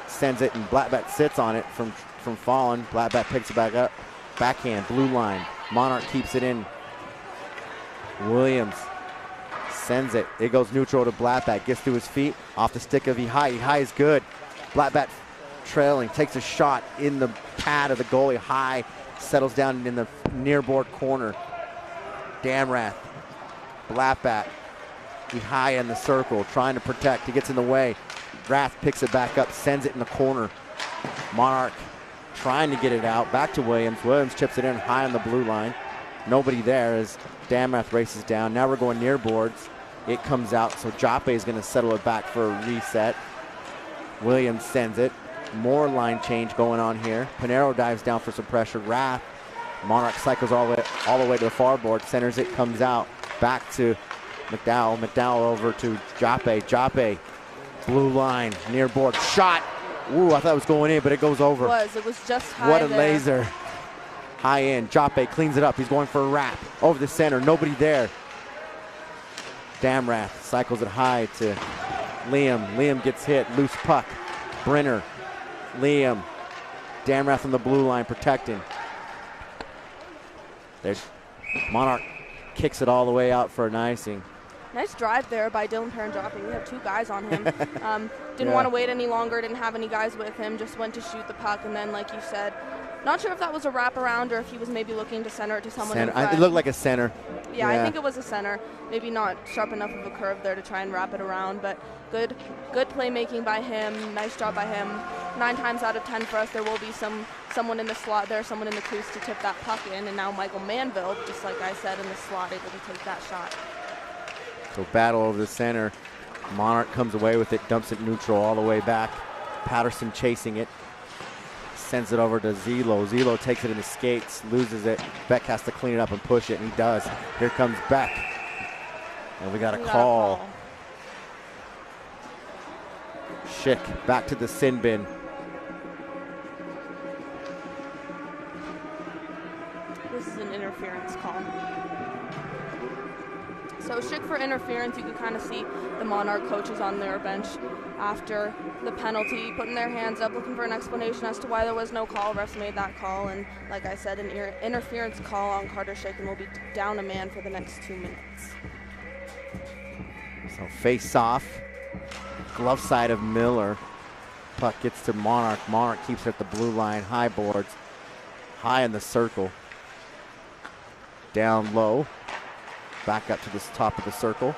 sends it, and Blackbat sits on it from falling. Blackbat picks it back up. Backhand, blue line. Monarch keeps it in. Williams sends it. It goes neutral to Blackbat. Gets to his feet. Off the stick of Ihai. Ihai is good. Blackbat trailing. Takes a shot in the pad of the goalie. High settles down in the near board corner. Damrath. Blackbat. Ihai in the circle. Trying to protect. He gets in the way. Rath picks it back up. Sends it in the corner. Monarch trying to get it out. Back to Williams. Williams chips it in high on the blue line. Nobody there as Damrath races down. Now we're going near boards. It comes out, so Joppe is going to settle it back for a reset. Williams sends it. More line change going on here. Pinero dives down for some pressure. Rath. Monarch cycles all the way to the far board. Centers it, comes out. Back to McDowell. McDowell over to Joppe. Joppe. Blue line, near board. Shot. Ooh, I thought it was going in, but it goes over. It was just high. What a there. laser. High in. Joppe cleans it up. He's going for a wrap. Over the center. Nobody there. Damrath cycles it high to Liam. Liam gets hit. Loose puck. Brenner. Liam. Damrath on the blue line protecting. There's Monarch kicks it all the way out for an icing. Nice drive there by Dylan Paranjopi. We have 2 guys on him. Didn't want to wait any longer, didn't have any guys with him, just went to shoot the puck, and then, like you said, not sure if that was a wraparound or if he was maybe looking to center it to someone in front. It looked like a center. Yeah, I think it was a center. Maybe not sharp enough of a curve there to try and wrap it around, but good playmaking by him. Nice job by him. 9 times out of 10 for us, there will be someone in the slot there, someone in the crease to tip that puck in, and now Michael Manville, just like I said, in the slot, able to take that shot. So battle over the center. Monarch comes away with it, dumps it neutral all the way back. Patterson chasing it. Sends it over to Zelo. Zelo takes it in the skates, loses it. Beck has to clean it up and push it, and he does. Here comes Beck. And we got a call. Schick back to the sin bin. This is an interference call. So Schick for interference. You can kind of see the Monarch coaches on their bench after the penalty, putting their hands up, looking for an explanation as to why there was no call. Refs made that call, and like I said, an interference call on Carter Schick, and we'll be down a man for the next 2 minutes. So face off, glove side of Miller. Puck gets to Monarch. Monarch keeps it at the blue line, high boards, high in the circle. Down low, back up to the top of the circle.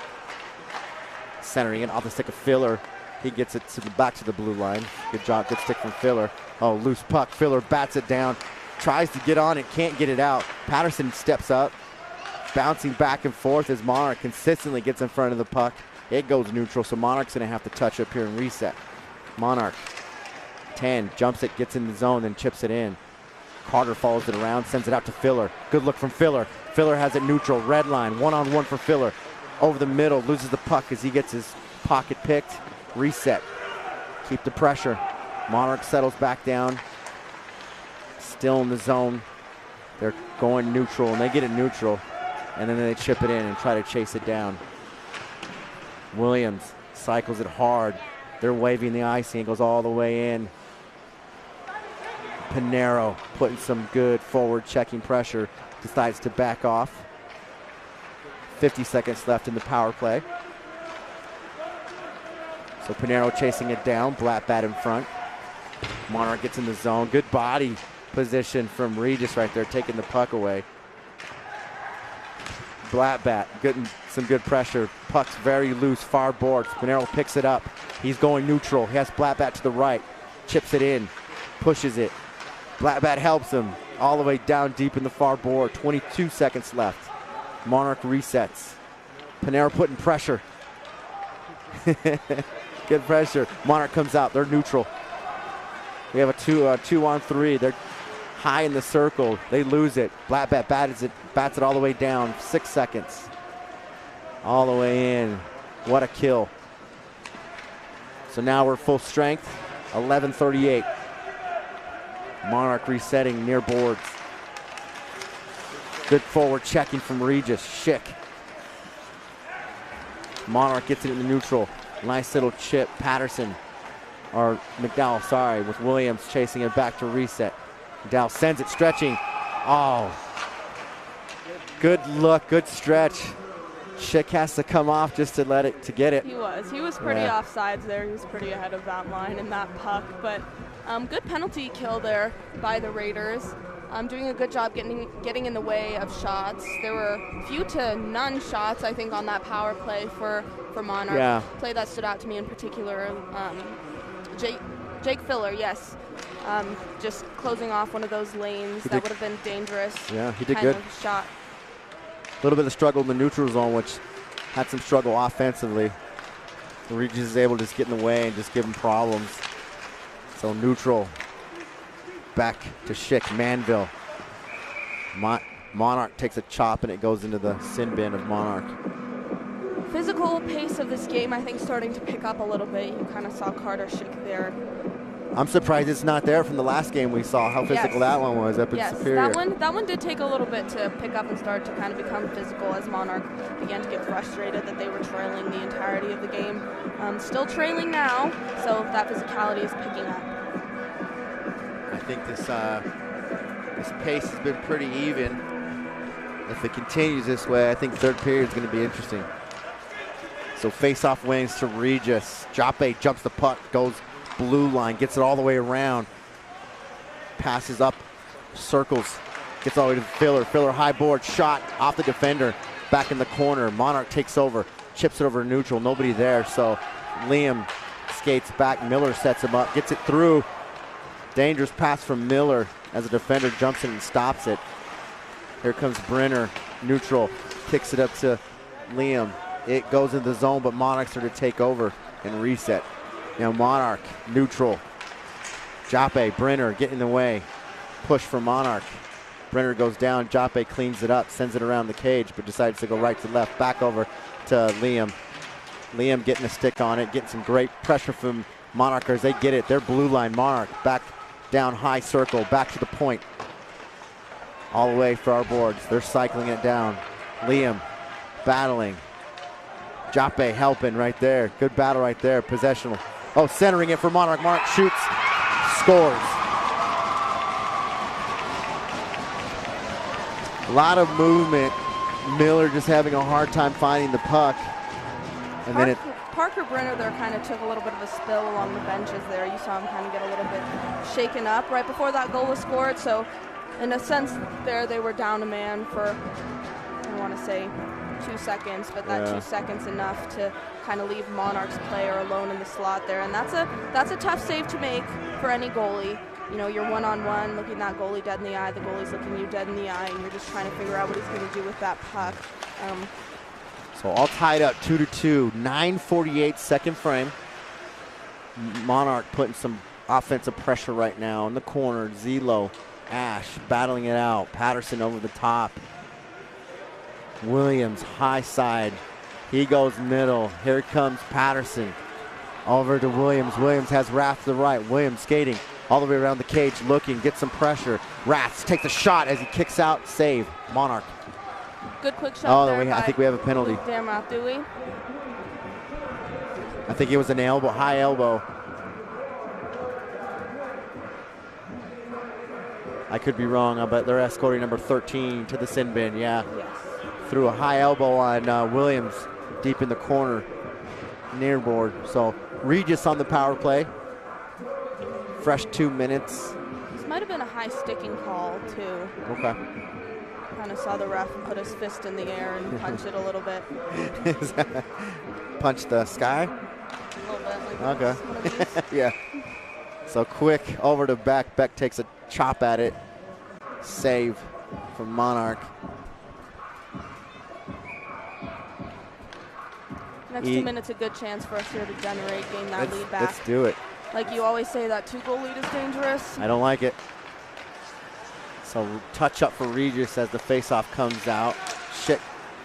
Centering it off the stick of Filler. He gets it back to the blue line. Good job, good stick from Filler. Oh, loose puck. Filler bats it down, tries to get on it, can't get it out. Patterson steps up, bouncing back and forth as Monarch consistently gets in front of the puck. It goes neutral, so Monarch's going to have to touch up here and reset. Monarch, 10, jumps it, gets in the zone, then chips it in. Carter follows it around, sends it out to Filler. Good look from Filler. Filler has it neutral, red line, one-on-one for Filler. Over the middle, loses the puck as he gets his pocket picked. Reset, keep the pressure. Monarch settles back down. Still in the zone. They're going neutral, and they get it neutral. And then they chip it in and try to chase it down. Williams cycles it hard. They're waving the icing. It goes all the way in. Pinero putting some good forward checking pressure. Decides to back off. 50 seconds left in the power play. So Pinero chasing it down. Blackbat in front. Monarch gets in the zone. Good body position from Regis right there, taking the puck away. Blackbat getting some good pressure. Puck's very loose, far boards. Pinero picks it up. He's going neutral. He has Blackbat to the right. Chips it in. Pushes it. Blackbat helps him all the way down deep in the far board. 22 seconds left. Monarch resets. Pinero putting pressure. Good pressure. Monarch comes out. They're neutral. We have a 2-on-3. They're high in the circle. They lose it. Blackbat bats it all the way down. 6 seconds. all the way in. What a kill. So now we're full strength, 11:38. Monarch resetting near boards. Good forward checking from Regis. Schick. Monarch gets it in the neutral. Nice little chip. Patterson, or McDowell, sorry, with Williams chasing it back to reset. McDowell sends it stretching. Oh, good look, good stretch. Schick has to come off just to get it. He was pretty offsides there. He was pretty ahead of that line in that puck, but good penalty kill there by the Raiders. Doing a good job getting in the way of shots. There were few to none shots, I think, on that power play for Monarch. Yeah. Play that stood out to me in particular. Jake Filler, yes. Just closing off one of those lanes that would have been dangerous. Yeah, he did kind good. of shot. A little bit of struggle in the neutral zone, which had some struggle offensively. Regis is able to just get in the way and just give him problems. So neutral. Back to Schick, Manville. Monarch takes a chop and it goes into the sin bin of Monarch. Physical pace of this game, I think, starting to pick up a little bit. You kind of saw Carter Schick there. I'm surprised it's not there from the last game we saw, how physical that one was up in Superior. That one did take a little bit to pick up and start to kind of become physical as Monarch began to get frustrated that they were trailing the entirety of the game. Still trailing now, so that physicality is picking up. I think this pace has been pretty even. If it continues this way, I think third period is going to be interesting. So face-off wings to Regis. Jape jumps the puck, goes blue line, gets it all the way around. Passes up, circles, gets all the way to Filler. Filler high board, shot off the defender, back in the corner. Monarch takes over, chips it over neutral, nobody there. So Liam skates back, Miller sets him up, gets it through. Dangerous pass from Miller as a defender jumps in and stops it. Here comes Brenner, neutral, kicks it up to Liam. It goes in the zone, but Monarchs are to take over and reset. Now Monarch, neutral. Jape, Brenner getting in the way. Push for Monarch. Brenner goes down, Jape cleans it up, sends it around the cage, but decides to go right to left, back over to Liam. Liam getting a stick on it, getting some great pressure from Monarchers. They get it, they're blue line. Monarch back down high circle, back to the point. All the way for our boards. They're cycling it down. Liam battling. Jape helping right there. Good battle right there. Possessional. Oh, centering it for Monarch. Monarch shoots, scores. A lot of movement. Miller just having a hard time finding the puck. And then Parker Brenner there kind of took a little bit of a spill along the benches there. You saw him kind of get a little bit shaken up right before that goal was scored. So in a sense there they were down a man for, I want to say, 2 seconds, but that 2 seconds enough to kind of leave Monarch's player alone in the slot there. And that's a tough save to make for any goalie. You know, you're one-on-one, looking that goalie dead in the eye, the goalie's looking you dead in the eye, and you're just trying to figure out what he's going to do with that puck. So all tied up 2-2, 9:48 second frame. Monarch putting some offensive pressure right now in the corner. Zelo, Ash battling it out. Patterson over the top. Williams high side. He goes middle. Here comes Patterson. Over to Williams. Williams has Rath to the right. Williams skating all the way around the cage, looking, gets some pressure. Rath takes a shot as he kicks out. Save. Monarch. Good quick shot there. I think we have a penalty. Damn right, do we? I think it was an elbow, high elbow. I could be wrong, but they're escorting number 13 to the sin bin, yeah. Yes. Threw a high elbow on Williams deep in the corner, near board. So Regis on the power play. Fresh 2 minutes. This might have been a high sticking call, too. Okay. Kind of saw the ref put his fist in the air and punch it a little bit. Punch the sky? A little bit. Like okay. one of these. Yeah. So quick over to Beck. Beck takes a chop at it. Save from Monarch. Next 2 minutes, a good chance for us here to generate, gain that lead back. Let's do it. Like you always say, that 2-goal lead is dangerous. I don't like it. So touch up for Regis as the faceoff comes out.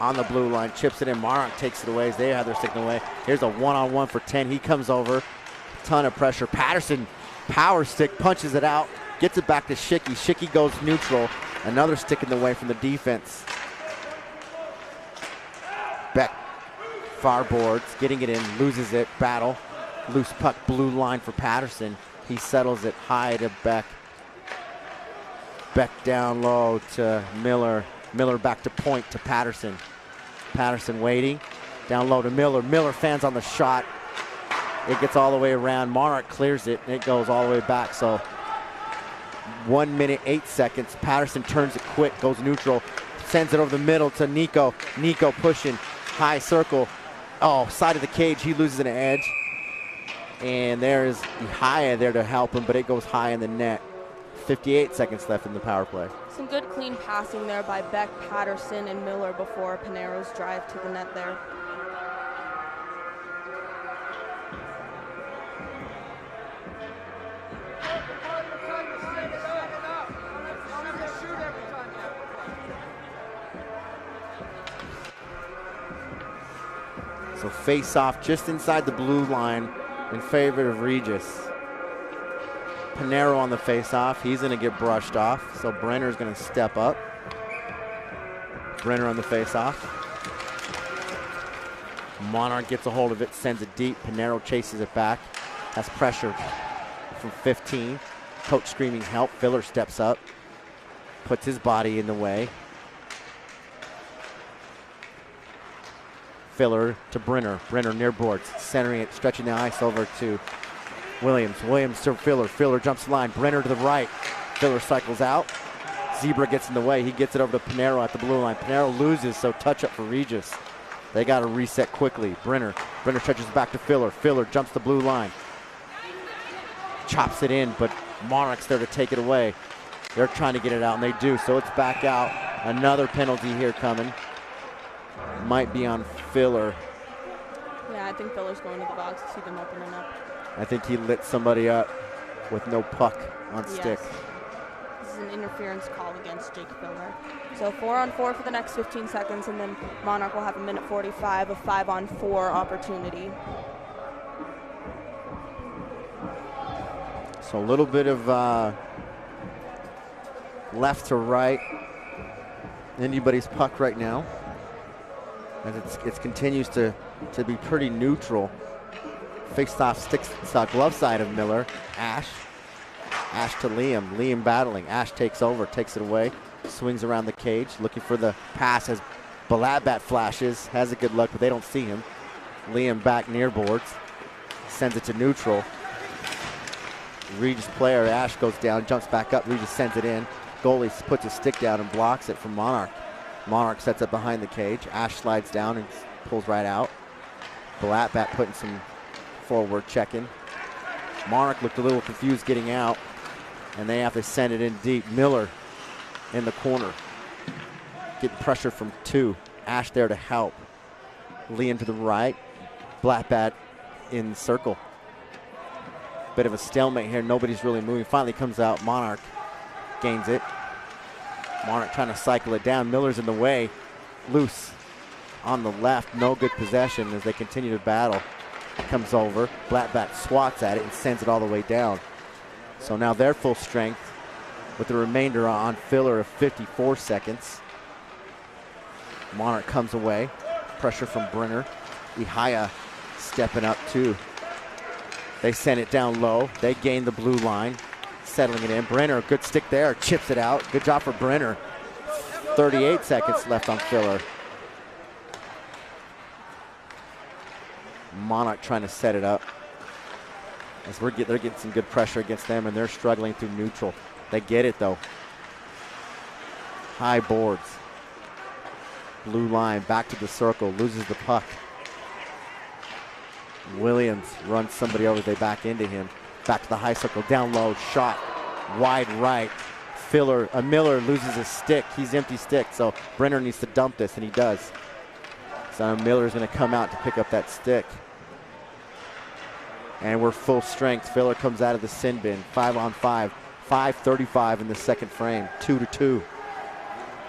on the blue line, chips it in. Monarch takes it away as they have their stick away. Here's a one-on-one for 10. He comes over, ton of pressure. Patterson, power stick, punches it out, gets it back to Schicky. Schicky goes neutral. Another stick in the way from the defense. Beck, far boards, getting it in, loses it, battle. Loose puck, blue line for Patterson. He settles it high to Beck. Beck down low to Miller. Miller back to point to Patterson. Patterson waiting. Down low to Miller. Miller fans on the shot. It gets all the way around. Monarch clears it, and it goes all the way back. So 1 minute, 8 seconds. Patterson turns it quick, goes neutral. Sends it over the middle to Nico. Nico pushing. High circle. Oh, side of the cage. He loses an edge. And there's Ihaya there to help him, but it goes high in the net. 58 seconds left in the power play. Some good clean passing there by Beck, Patterson, and Miller before Pinero's drive to the net there. So face off just inside the blue line in favor of Regis. Pinero on the face-off. He's going to get brushed off, so Brenner's going to step up. Brenner on the face-off. Monarch gets a hold of it, sends it deep. Pinero chases it back. Has pressure from 15. Coach screaming help. Filler steps up. Puts his body in the way. Filler to Brenner. Brenner near boards. Centering it, stretching the ice over to Williams. Williams to Filler. Filler jumps the line. Brenner to the right. Filler cycles out. Zebra gets in the way. He gets it over to Pinero at the blue line. Pinero loses, so touch up for Regis. They got to reset quickly. Brenner stretches back to Filler. Filler jumps the blue line. Chops it in, but Monarch's there to take it away. They're trying to get it out, and they do, so it's back out. Another penalty here coming. Might be on Filler. Yeah, I think Filler's going to the box to see them opening up. I think he lit somebody up with no puck on stick. This is an interference call against Jake Filler. So 4-on-4 for the next 15 seconds, and then Monarch will have a minute 45 of 5-on-4 opportunity. So a little bit of left to right. Anybody's puck right now. And it continues to be pretty neutral. Faced off sticks glove side of Miller. Ash to Liam. Liam battling. Ash takes over, takes it away. Swings around the cage, looking for the pass as Balabat flashes. Has a good look, but they don't see him. Liam back near boards. Sends it to neutral. Regis player, Ash goes down, jumps back up. Regis sends it in. Goalie puts his stick down and blocks it from Monarch. Monarch sets it behind the cage. Ash slides down and pulls right out. Balabat putting some forward checking. Monarch looked a little confused getting out, and they have to send it in deep. Miller in the corner. Getting pressure from 2. Ash there to help. Liam to the right. Balabat in circle. Bit of a stalemate here. Nobody's really moving. Finally comes out. Monarch gains it. Monarch trying to cycle it down. Miller's in the way. Loose on the left. No good possession as they continue to battle. Comes over. Balabat swats at it and sends it all the way down. So now they're full strength with the remainder on Filler of 54 seconds. Monarch comes away. Pressure from Brenner. Ihaya stepping up too. They send it down low. They gain the blue line. Settling it in. Brenner, good stick there. Chips it out. Good job for Brenner. 38 seconds left on Filler. Monarch trying to set it up. As they're getting some good pressure against them, and they're struggling through neutral. They get it though. High boards. Blue line back to the circle. Loses the puck. Williams runs somebody over. They back into him. Back to the high circle. Down low. Shot. Wide right. Miller loses his stick. He's empty stick. So Brenner needs to dump this, and he does. So Miller's going to come out to pick up that stick. And we're full strength. Filler comes out of the sin bin. 5-on-5. 5:35 in the second frame. 2-2.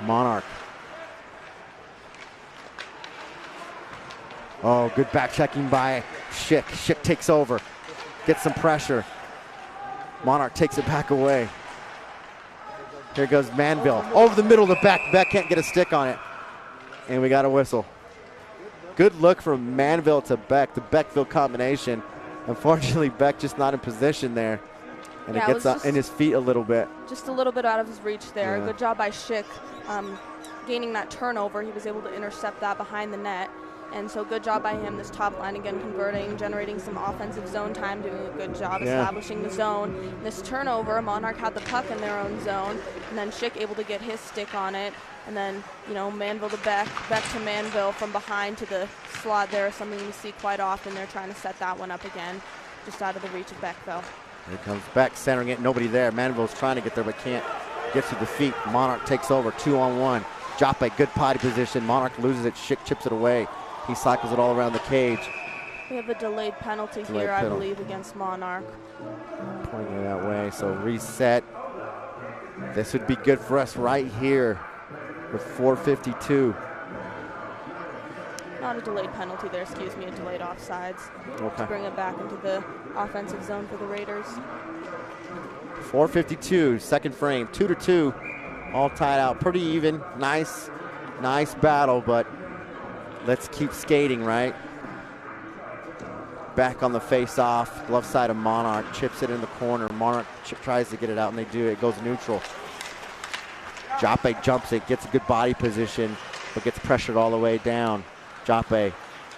Monarch. Oh, good back checking by Schick. Schick takes over, gets some pressure. Monarch takes it back away. Here goes Manville. Over the middle of the back. Beck can't get a stick on it. And we got a whistle. Good look from Manville to Beck, the Beckville combination. Unfortunately, Beck just not in position there. And it gets in his feet a little bit. Just a little bit out of his reach there. Yeah. Good job by Schick. Gaining that turnover, he was able to intercept that behind the net. And so good job by him, this top line again converting, generating some offensive zone time, doing a good job establishing the zone. This turnover, Monarch had the puck in their own zone, and then Schick able to get his stick on it. And then, you know, Manville to Beck to Manville from behind to the slot there, something we see quite often. They're trying to set that one up again, just out of the reach of Beckville. Here comes Beck centering it, nobody there. Manville's trying to get there but can't get to the feet. Monarch takes over, 2-on-1. Joppe, good potty position. Monarch loses it, Schick chips it away. He cycles it all around the cage. We have a delayed penalty here, I believe, against Monarch. Pointing it that way, so reset. This would be good for us right here with 4:52. Not a delayed penalty there, excuse me, a delayed offsides. Okay. To bring it back into the offensive zone for the Raiders. 4:52, second frame, 2-2, all tied out, pretty even. Nice battle, but let's keep skating, right? Back on the face-off, left side of Monarch, chips it in the corner. Monarch tries to get it out, and they do. It goes neutral. Joppe jumps it, gets a good body position, but gets pressured all the way down. Joppe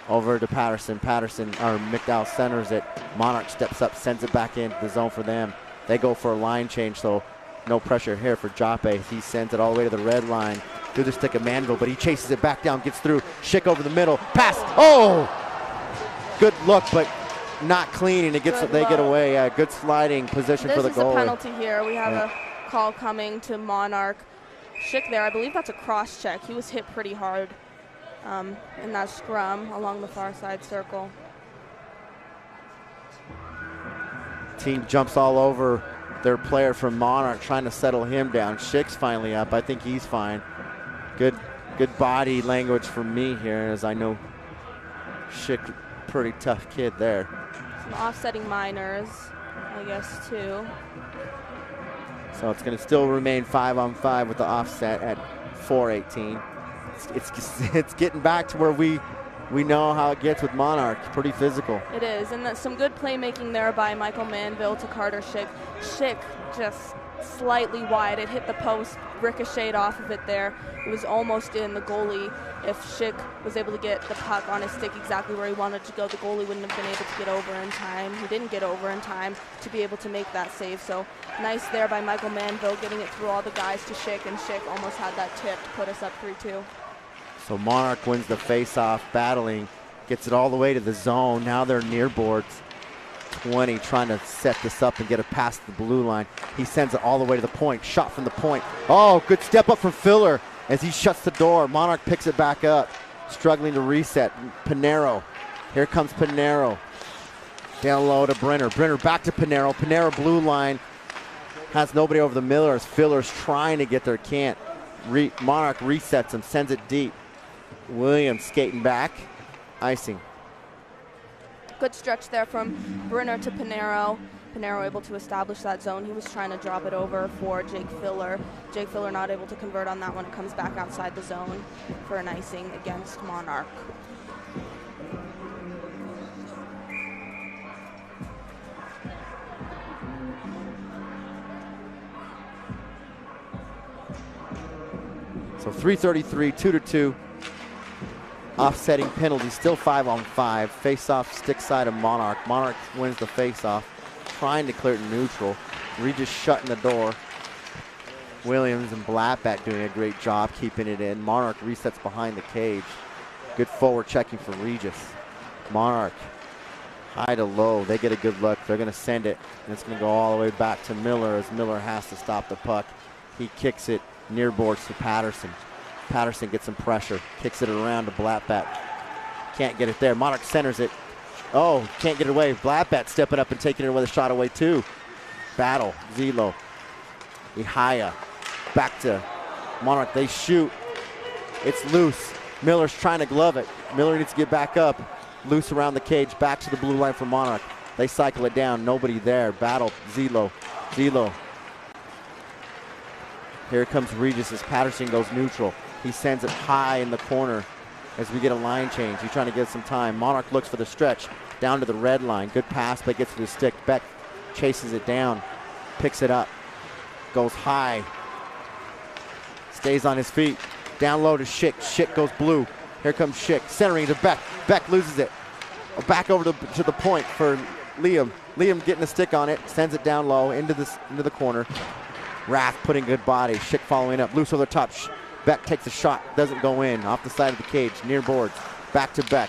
over to Patterson. McDowell centers it. Monarch steps up, sends it back into the zone for them. They go for a line change, so no pressure here for Joppe. He sends it all the way to the red line through the stick of Manville, but he chases it back down, gets through. Schick over the middle, pass. Oh! Good look, but not clean, and they get away. Good sliding position for the goalie. This is a penalty here. We have a call coming to Monarch. Schick there, I believe that's a cross check. He was hit pretty hard in that scrum along the far side circle. Team jumps all over their player from Monarch, trying to settle him down. Schick's finally up. I think he's fine. Good body language from me here, as I know Schick, pretty tough kid there. Some offsetting minors, I guess, too. So it's going to still remain 5-on-5 with the offset at 4:18. It's getting back to where we know how it gets with Monarch. Pretty physical. It is, and some good playmaking there by Michael Manville to Carter Schick. Schick just slightly wide. It hit the post, ricocheted off of it there. It was almost in. The goalie, if Schick was able to get the puck on his stick exactly where he wanted to go, the goalie wouldn't have been able to get over in time. He didn't get over in time to be able to make that save. So nice there by Michael Manville, getting it through all the guys to Schick, and Schick almost had that tip to put us up 3-2. So Monarch wins the face-off, battling, gets it all the way to the zone. Now they're near boards. 20, trying to set this up and get it past the blue line. He sends it all the way to the point. Shot from the point. Oh, good step up from Filler as he shuts the door. Monarch picks it back up, struggling to reset. Pinero. Here comes Pinero. Down low to Brenner. Brenner back to Pinero. Pinero blue line. Has nobody over the middle as Filler's trying to get there, can't. Monarch resets him, sends it deep. Williams skating back. Icing. Good stretch there from Brenner to Pinero. Pinero able to establish that zone. He was trying to drop it over for Jake Filler. Jake Filler not able to convert on that one. It comes back outside the zone for an icing against Monarch. So 3:33, 2-2. Offsetting penalty, still 5-on-5. Face-off, stick side of Monarch. Monarch wins the face-off, trying to clear it neutral. Regis shutting the door. Williams and Blackback doing a great job keeping it in. Monarch resets behind the cage. Good forward checking for Regis. Monarch, high to low. They get a good look. They're going to send it, and it's going to go all the way back to Miller as Miller has to stop the puck. He kicks it near boards to Patterson. Patterson gets some pressure, kicks it around to Blackbat. Can't get it there. Monarch centers it. Oh, can't get it away. Blackbat stepping up and taking it with a shot away too. Battle, Zelo. Ihaya, back to Monarch. They shoot. It's loose. Miller's trying to glove it. Miller needs to get back up. Loose around the cage, back to the blue line for Monarch. They cycle it down, nobody there. Battle, Zelo. Zelo. Here comes Regis as Patterson goes neutral. He sends it high in the corner as we get a line change. He's trying to get some time. Monarch looks for the stretch down to the red line. Good pass, but gets to the stick. Beck chases it down, picks it up, goes high, stays on his feet. Down low to Schick. Schick goes blue. Here comes Schick, centering to Beck. Beck loses it. Back over to the point for Liam. Liam getting a stick on it, sends it down low into the corner. Rath putting good body. Schick following up. Loose over the top. Beck takes a shot. Doesn't go in. Off the side of the cage. Near boards. Back to Beck.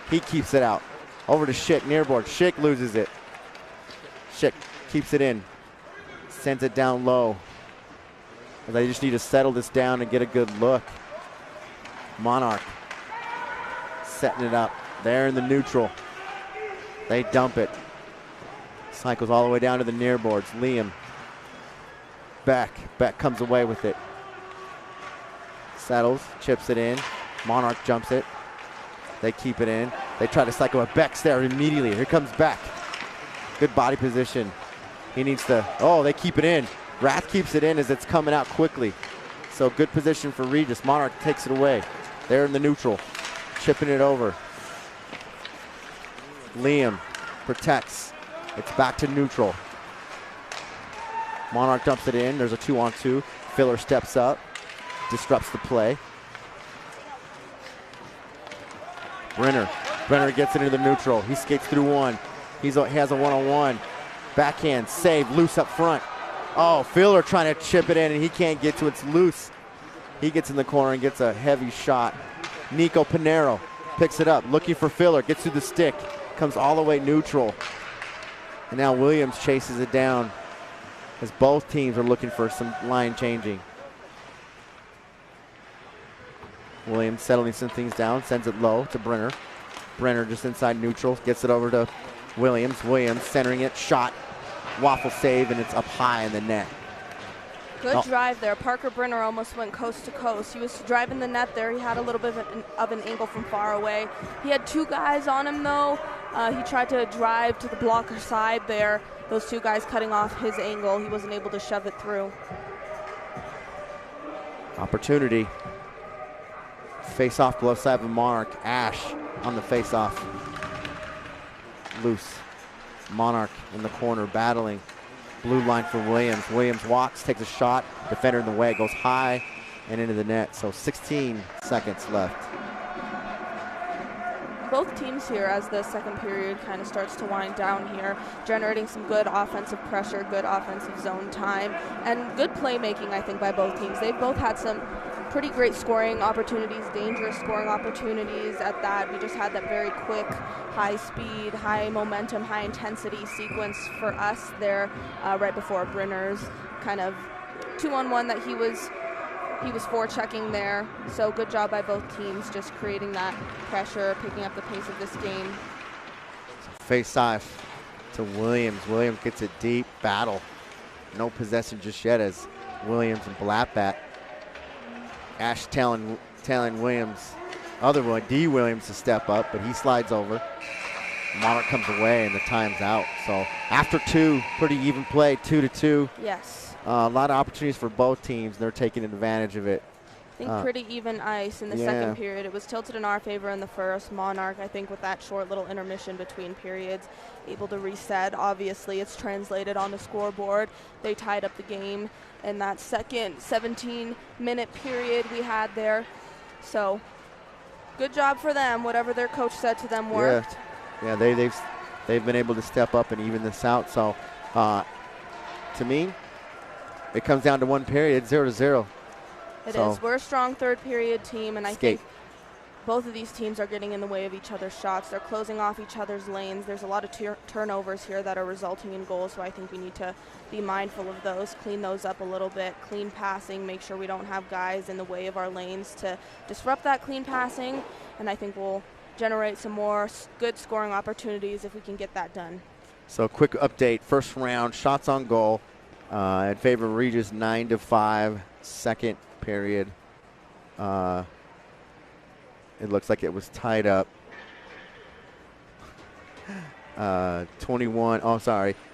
He keeps it out. Over to Schick. Near board. Schick loses it. Schick keeps it in. Sends it down low. They just need to settle this down and get a good look. Monarch setting it up. They're in the neutral. They dump it. Cycles all the way down to the near boards. Liam. Beck. Beck comes away with it. Settles. Chips it in. Monarch jumps it. They keep it in. They try to cycle it. Beck's there immediately. Here comes Beck. Good body position. He needs to, oh, they keep it in. Rath keeps it in as it's coming out quickly. So good position for Regis. Monarch takes it away. They're in the neutral. Chipping it over. Liam protects. It's back to neutral. Monarch dumps it in. There's a 2-on-2. Filler steps up. Disrupts the play. Brenner. Brenner gets it into the neutral. He skates through one. He has a one-on-one. Backhand. Save. Loose up front. Oh, Filler trying to chip it in, and he can't get to it. It's loose. He gets in the corner and gets a heavy shot. Nico Pinero picks it up, looking for Filler. Gets through the stick. Comes all the way neutral. And now Williams chases it down as both teams are looking for some line changing. Williams settling some things down, sends it low to Brenner. Brenner just inside neutral, gets it over to Williams. Williams centering it, shot, waffle save, and it's up high in the net. Good drive there. Parker Brenner almost went coast to coast. He was driving the net there. He had a little bit of an angle from far away. He had two guys on him, though. He tried to drive to the blocker side there. Those two guys cutting off his angle. He wasn't able to shove it through. Opportunity. Face-off glove side of Monarch. Ash on the face-off. Loose. Monarch in the corner battling. Blue line for Williams. Williams walks, takes a shot. Defender in the way, goes high and into the net. So 16 seconds left. Both teams here, as the second period kind of starts to wind down here, generating some good offensive pressure, good offensive zone time, and good playmaking, I think, by both teams. They've both had some pretty great scoring opportunities, dangerous scoring opportunities at that. We just had that very quick, high speed, high momentum, high intensity sequence for us there right before Brenner's kind of 2-on-1 that he was forechecking there. So good job by both teams just creating that pressure, picking up the pace of this game. Face off to Williams. Williams gets it deep, battle. No possession just yet as Williams and Blackbat. Ash telling Williams, other one, D. Williams to step up, but he slides over. Monarch comes away and the time's out. So after two, pretty even play, 2-2. Yes. A lot of opportunities for both teams. They're taking advantage of it. I think pretty even ice in the second period. It was tilted in our favor in the first. Monarch, I think, with that short little intermission between periods, able to reset. Obviously, it's translated on the scoreboard. They tied up the game in that second 17-minute period we had there. So good job for them. Whatever their coach said to them worked. Yeah, they've been able to step up and even this out. So to me, it comes down to one period, 0-0. It is. We're a strong third period team, and I think both of these teams are getting in the way of each other's shots. They're closing off each other's lanes. There's a lot of turnovers here that are resulting in goals, so I think we need to be mindful of those, clean those up a little bit, clean passing, make sure we don't have guys in the way of our lanes to disrupt that clean passing, and I think we'll generate some more good scoring opportunities if we can get that done. So quick update, first round, shots on goal in favor of Regis, 9-5, second period. it looks like it was tied up.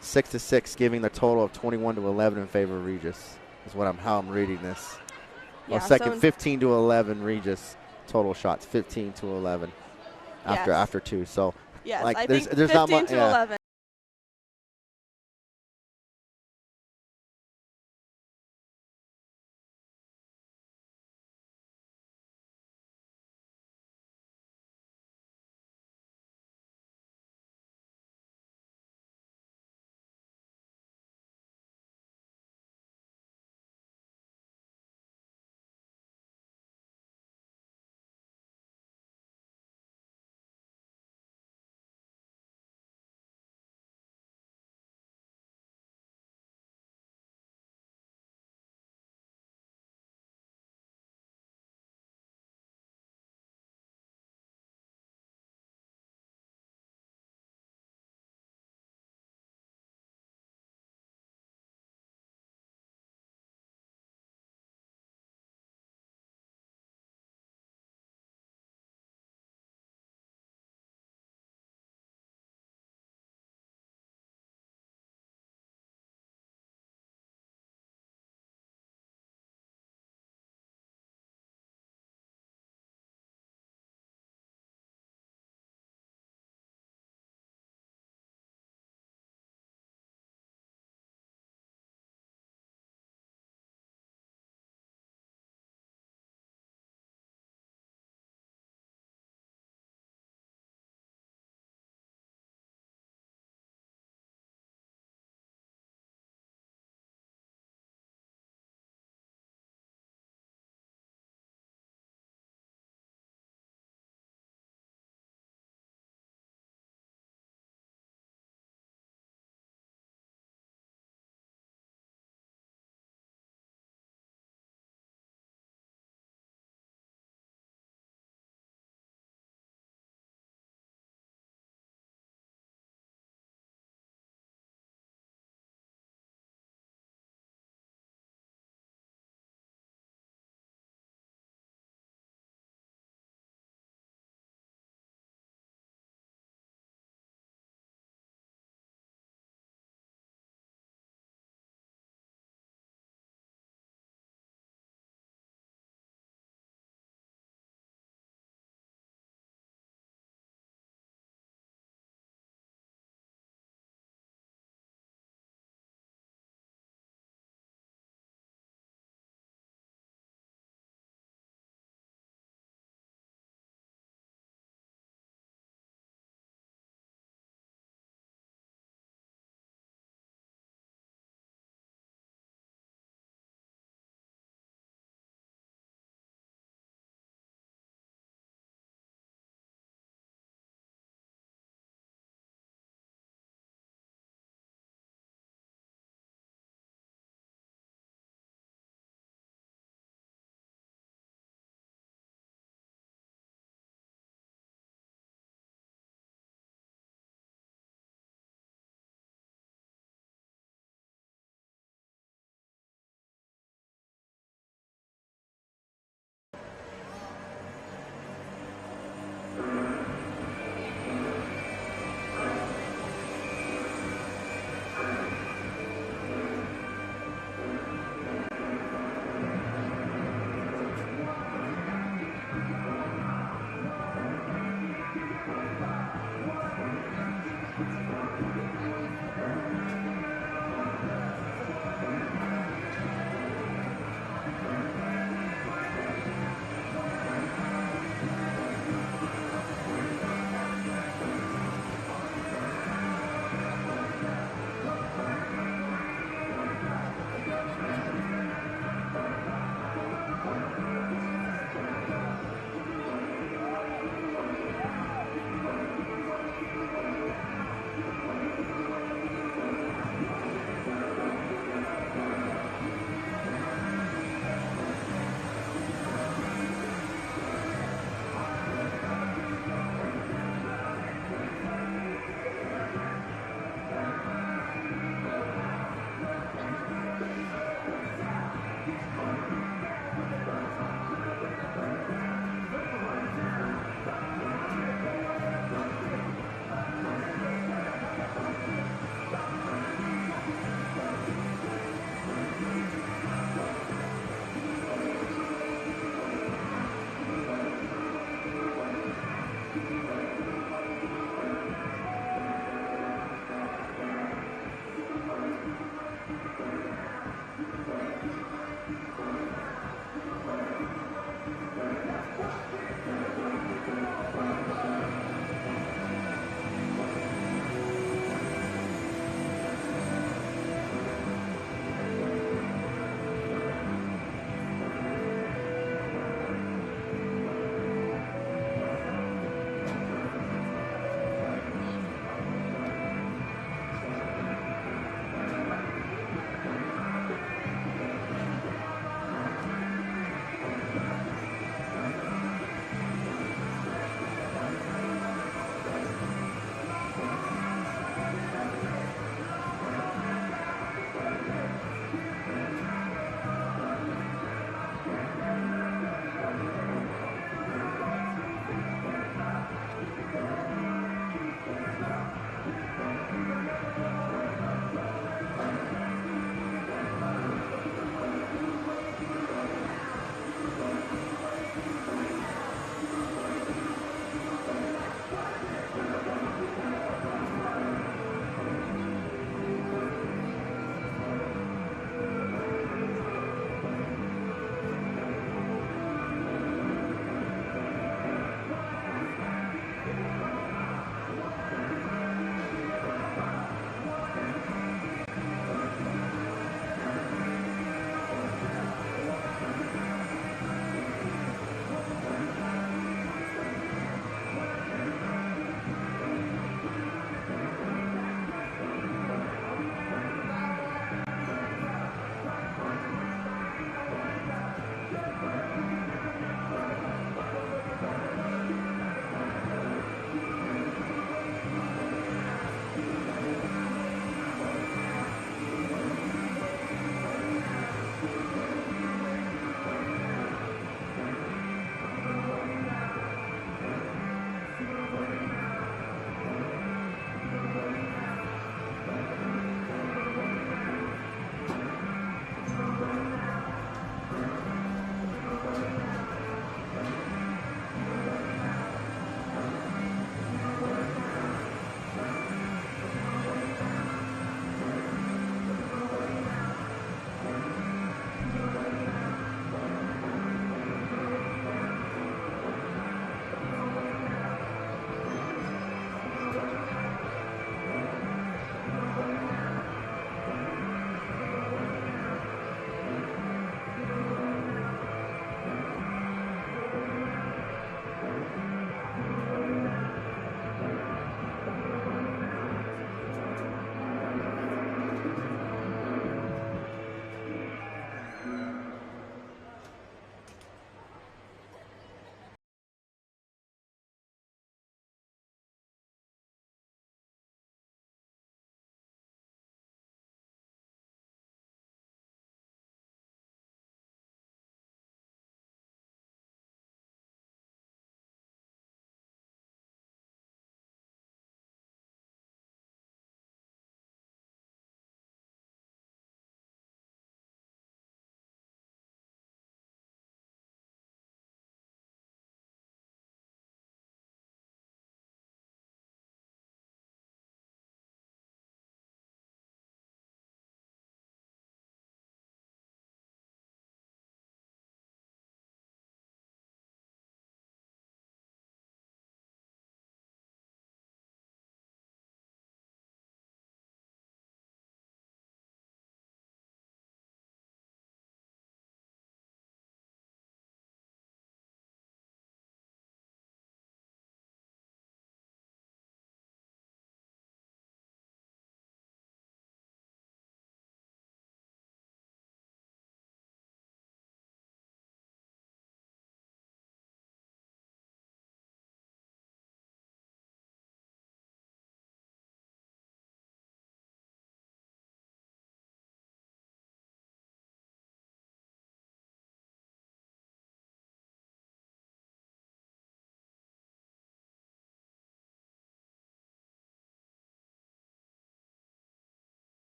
6-6, giving the total of 21-11 in favor of Regis. Is how I'm reading this. Yeah, second, so 15-11 Regis total shots, 15-11 after 2. So yes, like I there's think not 15 much. to 11.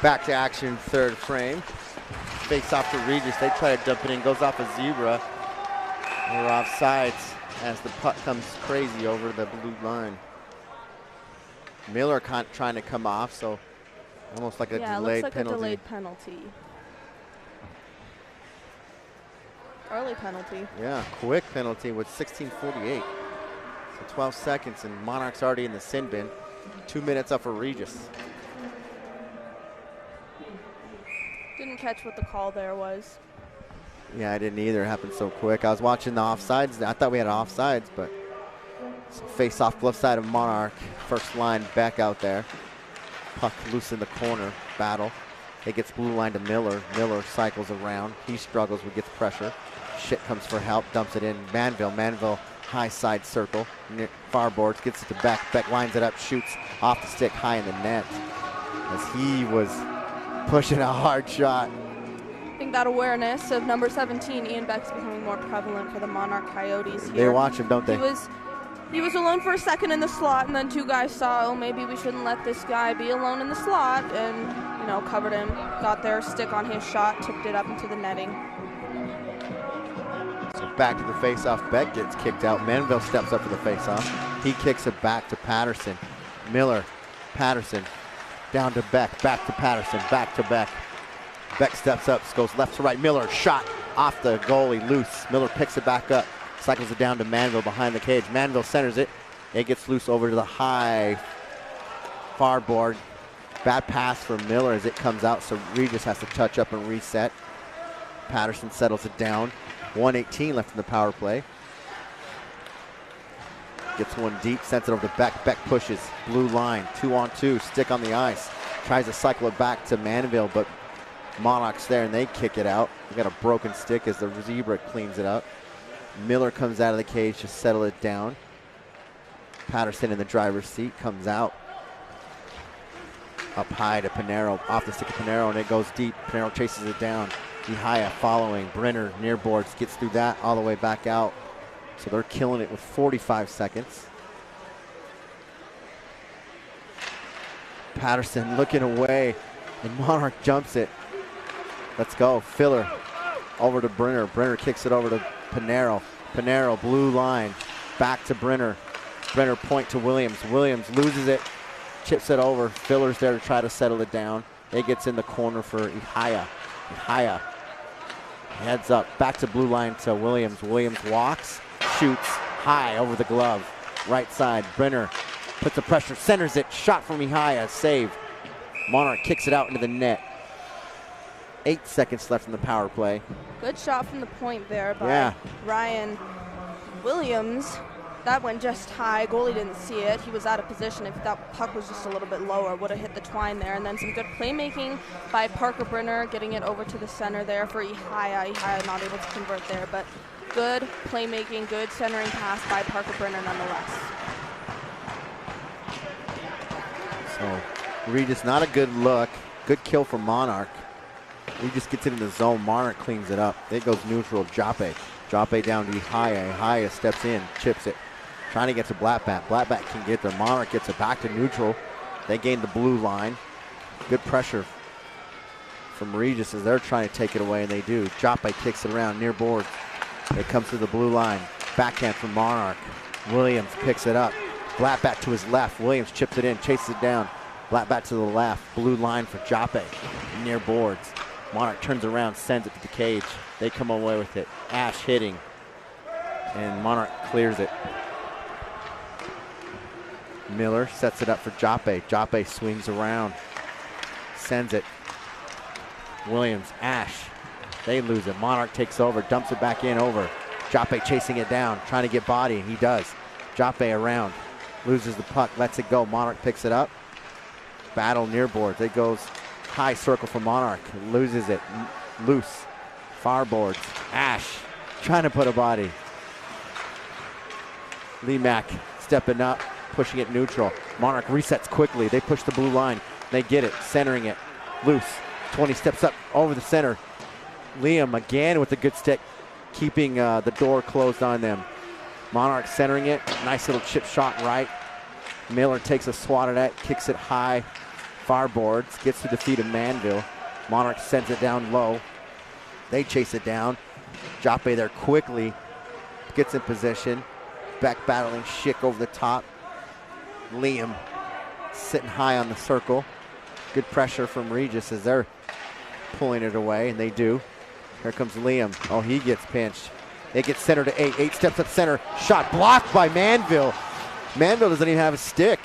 Back to action, third frame. Fakes off to Regis. They try to dump it in. Goes off a zebra. We're offsides as the puck comes crazy over the blue line. Miller trying to come off, so almost like a delayed looks like penalty. a delayed penalty. Early penalty. Yeah, quick penalty with 16:48. So 12 seconds, and Monarch's already in the sin bin. 2 minutes up for Regis. Didn't catch what the call there was. Yeah, I didn't either. It happened so quick. I was watching the offsides. I thought we had offsides, but face off left side of Monarch. First line back out there. Puck loose in the corner. Battle. It gets blue line to Miller. Miller cycles around. He struggles but gets pressure. Shit comes for help. Dumps it in. Manville. Manville high side circle. Near far boards. Gets it to Beck. Beck lines it up. Shoots off the stick high in the net. As he was pushing a hard shot. I think that awareness of number 17, Ian Beck's becoming more prevalent for the Monarch Coyotes here. They watch him, don't they? He was alone for a second in the slot, and then two guys saw, oh, maybe we shouldn't let this guy be alone in the slot, and, you know, covered him, got their stick on his shot, tipped it up into the netting. So back to the faceoff. Beck gets kicked out. Manville steps up for the faceoff. He kicks it back to Patterson. Miller, Patterson, down to Beck, back to Patterson, back to Beck. Beck steps up, goes left to right. Miller shot off the goalie, loose. Miller picks it back up, cycles it down to Manville behind the cage. Manville centers it. It gets loose over to the high far board. Bad pass for Miller as it comes out, so Regis has to touch up and reset. Patterson settles it down. 1:18 left in the power play. Gets one deep, sends it over to Beck. Beck pushes, blue line, 2-on-2, stick on the ice. Tries to cycle it back to Manville, but Monarch's there and they kick it out. We got a broken stick as the zebra cleans it up. Miller comes out of the cage to settle it down. Patterson in the driver's seat comes out. Up high to Pinero, off the stick of Pinero, and it goes deep. Pinero chases it down. Ihaya following. Brenner near boards, gets through that all the way back out. So they're killing it with 45 seconds. Patterson looking away, and Monarch jumps it. Let's go. Filler over to Brenner. Brenner kicks it over to Pinero. Pinero, blue line, back to Brenner. Brenner point to Williams. Williams loses it, chips it over. Filler's there to try to settle it down. It gets in the corner for Ihaya. Ihaya heads up, back to blue line to Williams. Williams walks, shoots high over the glove. Right side, Brenner puts the pressure, centers it, shot from Ihaya, save. Monarch kicks it out into the net. 8 seconds left in the power play. Good shot from the point there by Ryan Williams. That went just high. Goalie didn't see it. He was out of position. If that puck was just a little bit lower, would have hit the twine there. And then some good playmaking by Parker Brenner, getting it over to the center there for Ihaya. Ihaya not able to convert there, but good playmaking, good centering pass by Parker Brenner nonetheless. So Regis, not a good look. Good kill for Monarch. He just gets it in the zone. Monarch cleans it up. It goes neutral. Joppe. Joppe down to Ihaya. Ihaya steps in, chips it. Trying to get to Blackback. Blackback can get there. Monarch gets it back to neutral. They gain the blue line. Good pressure from Regis as they're trying to take it away, and they do. Joppe kicks it around near board. It comes to the blue line. Backhand from Monarch. Williams picks it up. Blackback to his left. Williams chips it in, chases it down. Blackback to the left. Blue line for Joppe near boards. Monarch turns around, sends it to the cage. They come away with it. Ash hitting, and Monarch clears it. Miller sets it up for Joppe. Joppe swings around, sends it. Williams, Ash, they lose it. Monarch takes over, dumps it back in over. Joppe chasing it down, trying to get body, and he does. Joppe around, loses the puck, lets it go. Monarch picks it up. Battle near boards. It goes high circle for Monarch, loses it, loose, far boards. Ash trying to put a body. Lee Mack stepping up, pushing it neutral. Monarch resets quickly. They push the blue line. They get it, centering it, loose. 20 steps up over the center. Liam again with a good stick, keeping the door closed on them. Monarch centering it, nice little chip shot right. Miller takes a swat at it, kicks it high. Far boards, gets to the feet of Manville. Monarch sends it down low. They chase it down. Joppe there quickly gets in position. Beck battling Schick over the top. Liam sitting high on the circle. Good pressure from Regis as they're pulling it away, and they do. Here comes Liam. Oh, he gets pinched. It gets center to 8. 8 steps up center. Shot blocked by Manville. Manville doesn't even have a stick,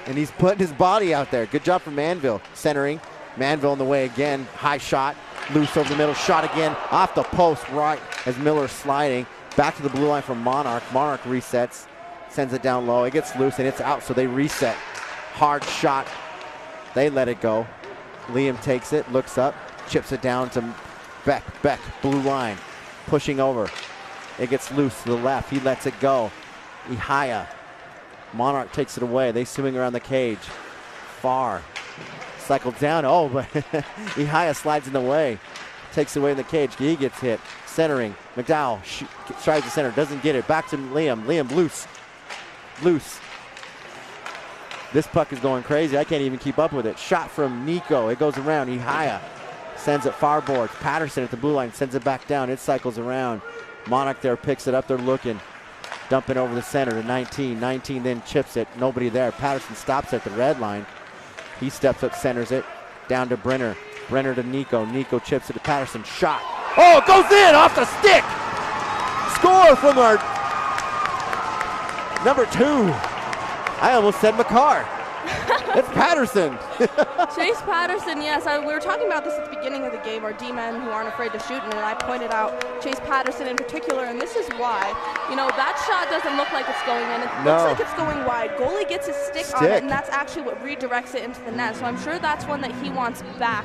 and he's putting his body out there. Good job from Manville. Centering. Manville in the way again. High shot. Loose over the middle. Shot again. Off the post right as Miller's sliding. Back to the blue line from Monarch. Monarch resets. Sends it down low. It gets loose, and it's out, so they reset. Hard shot. They let it go. Liam takes it. Looks up. Chips it down to Beck. Beck. Blue line. Pushing over. It gets loose to the left. He lets it go. Ihaya. Monarch takes it away. They swing around the cage. Far. Cycled down. Oh, but Ihaya slides in the way. Takes it away in the cage. He gets hit. Centering. McDowell tries to center. Doesn't get it. Back to Liam. Liam loose. Loose. This puck is going crazy. I can't even keep up with it. Shot from Nico. It goes around. Ihaya sends it far boards. Patterson at the blue line sends it back down. It cycles around. Monarch there picks it up. They're looking. Dumping over the center to 19. 19 then chips it. Nobody there. Patterson stops at the red line. He steps up, centers it. Down to Brenner. Brenner to Nico. Nico chips it to Patterson. Shot. Oh, it goes in off the stick. Score from our number 2. I almost said McCarr. It's Patterson. Chase Patterson, yes. We were talking about this at the beginning of the game, our D-men who aren't afraid to shoot, and I pointed out Chase Patterson in particular, and this is why. You know, that shot doesn't look like it's going in. It looks like it's going wide. Goalie gets his stick on it, and that's actually what redirects it into the net. So I'm sure that's one that he wants back.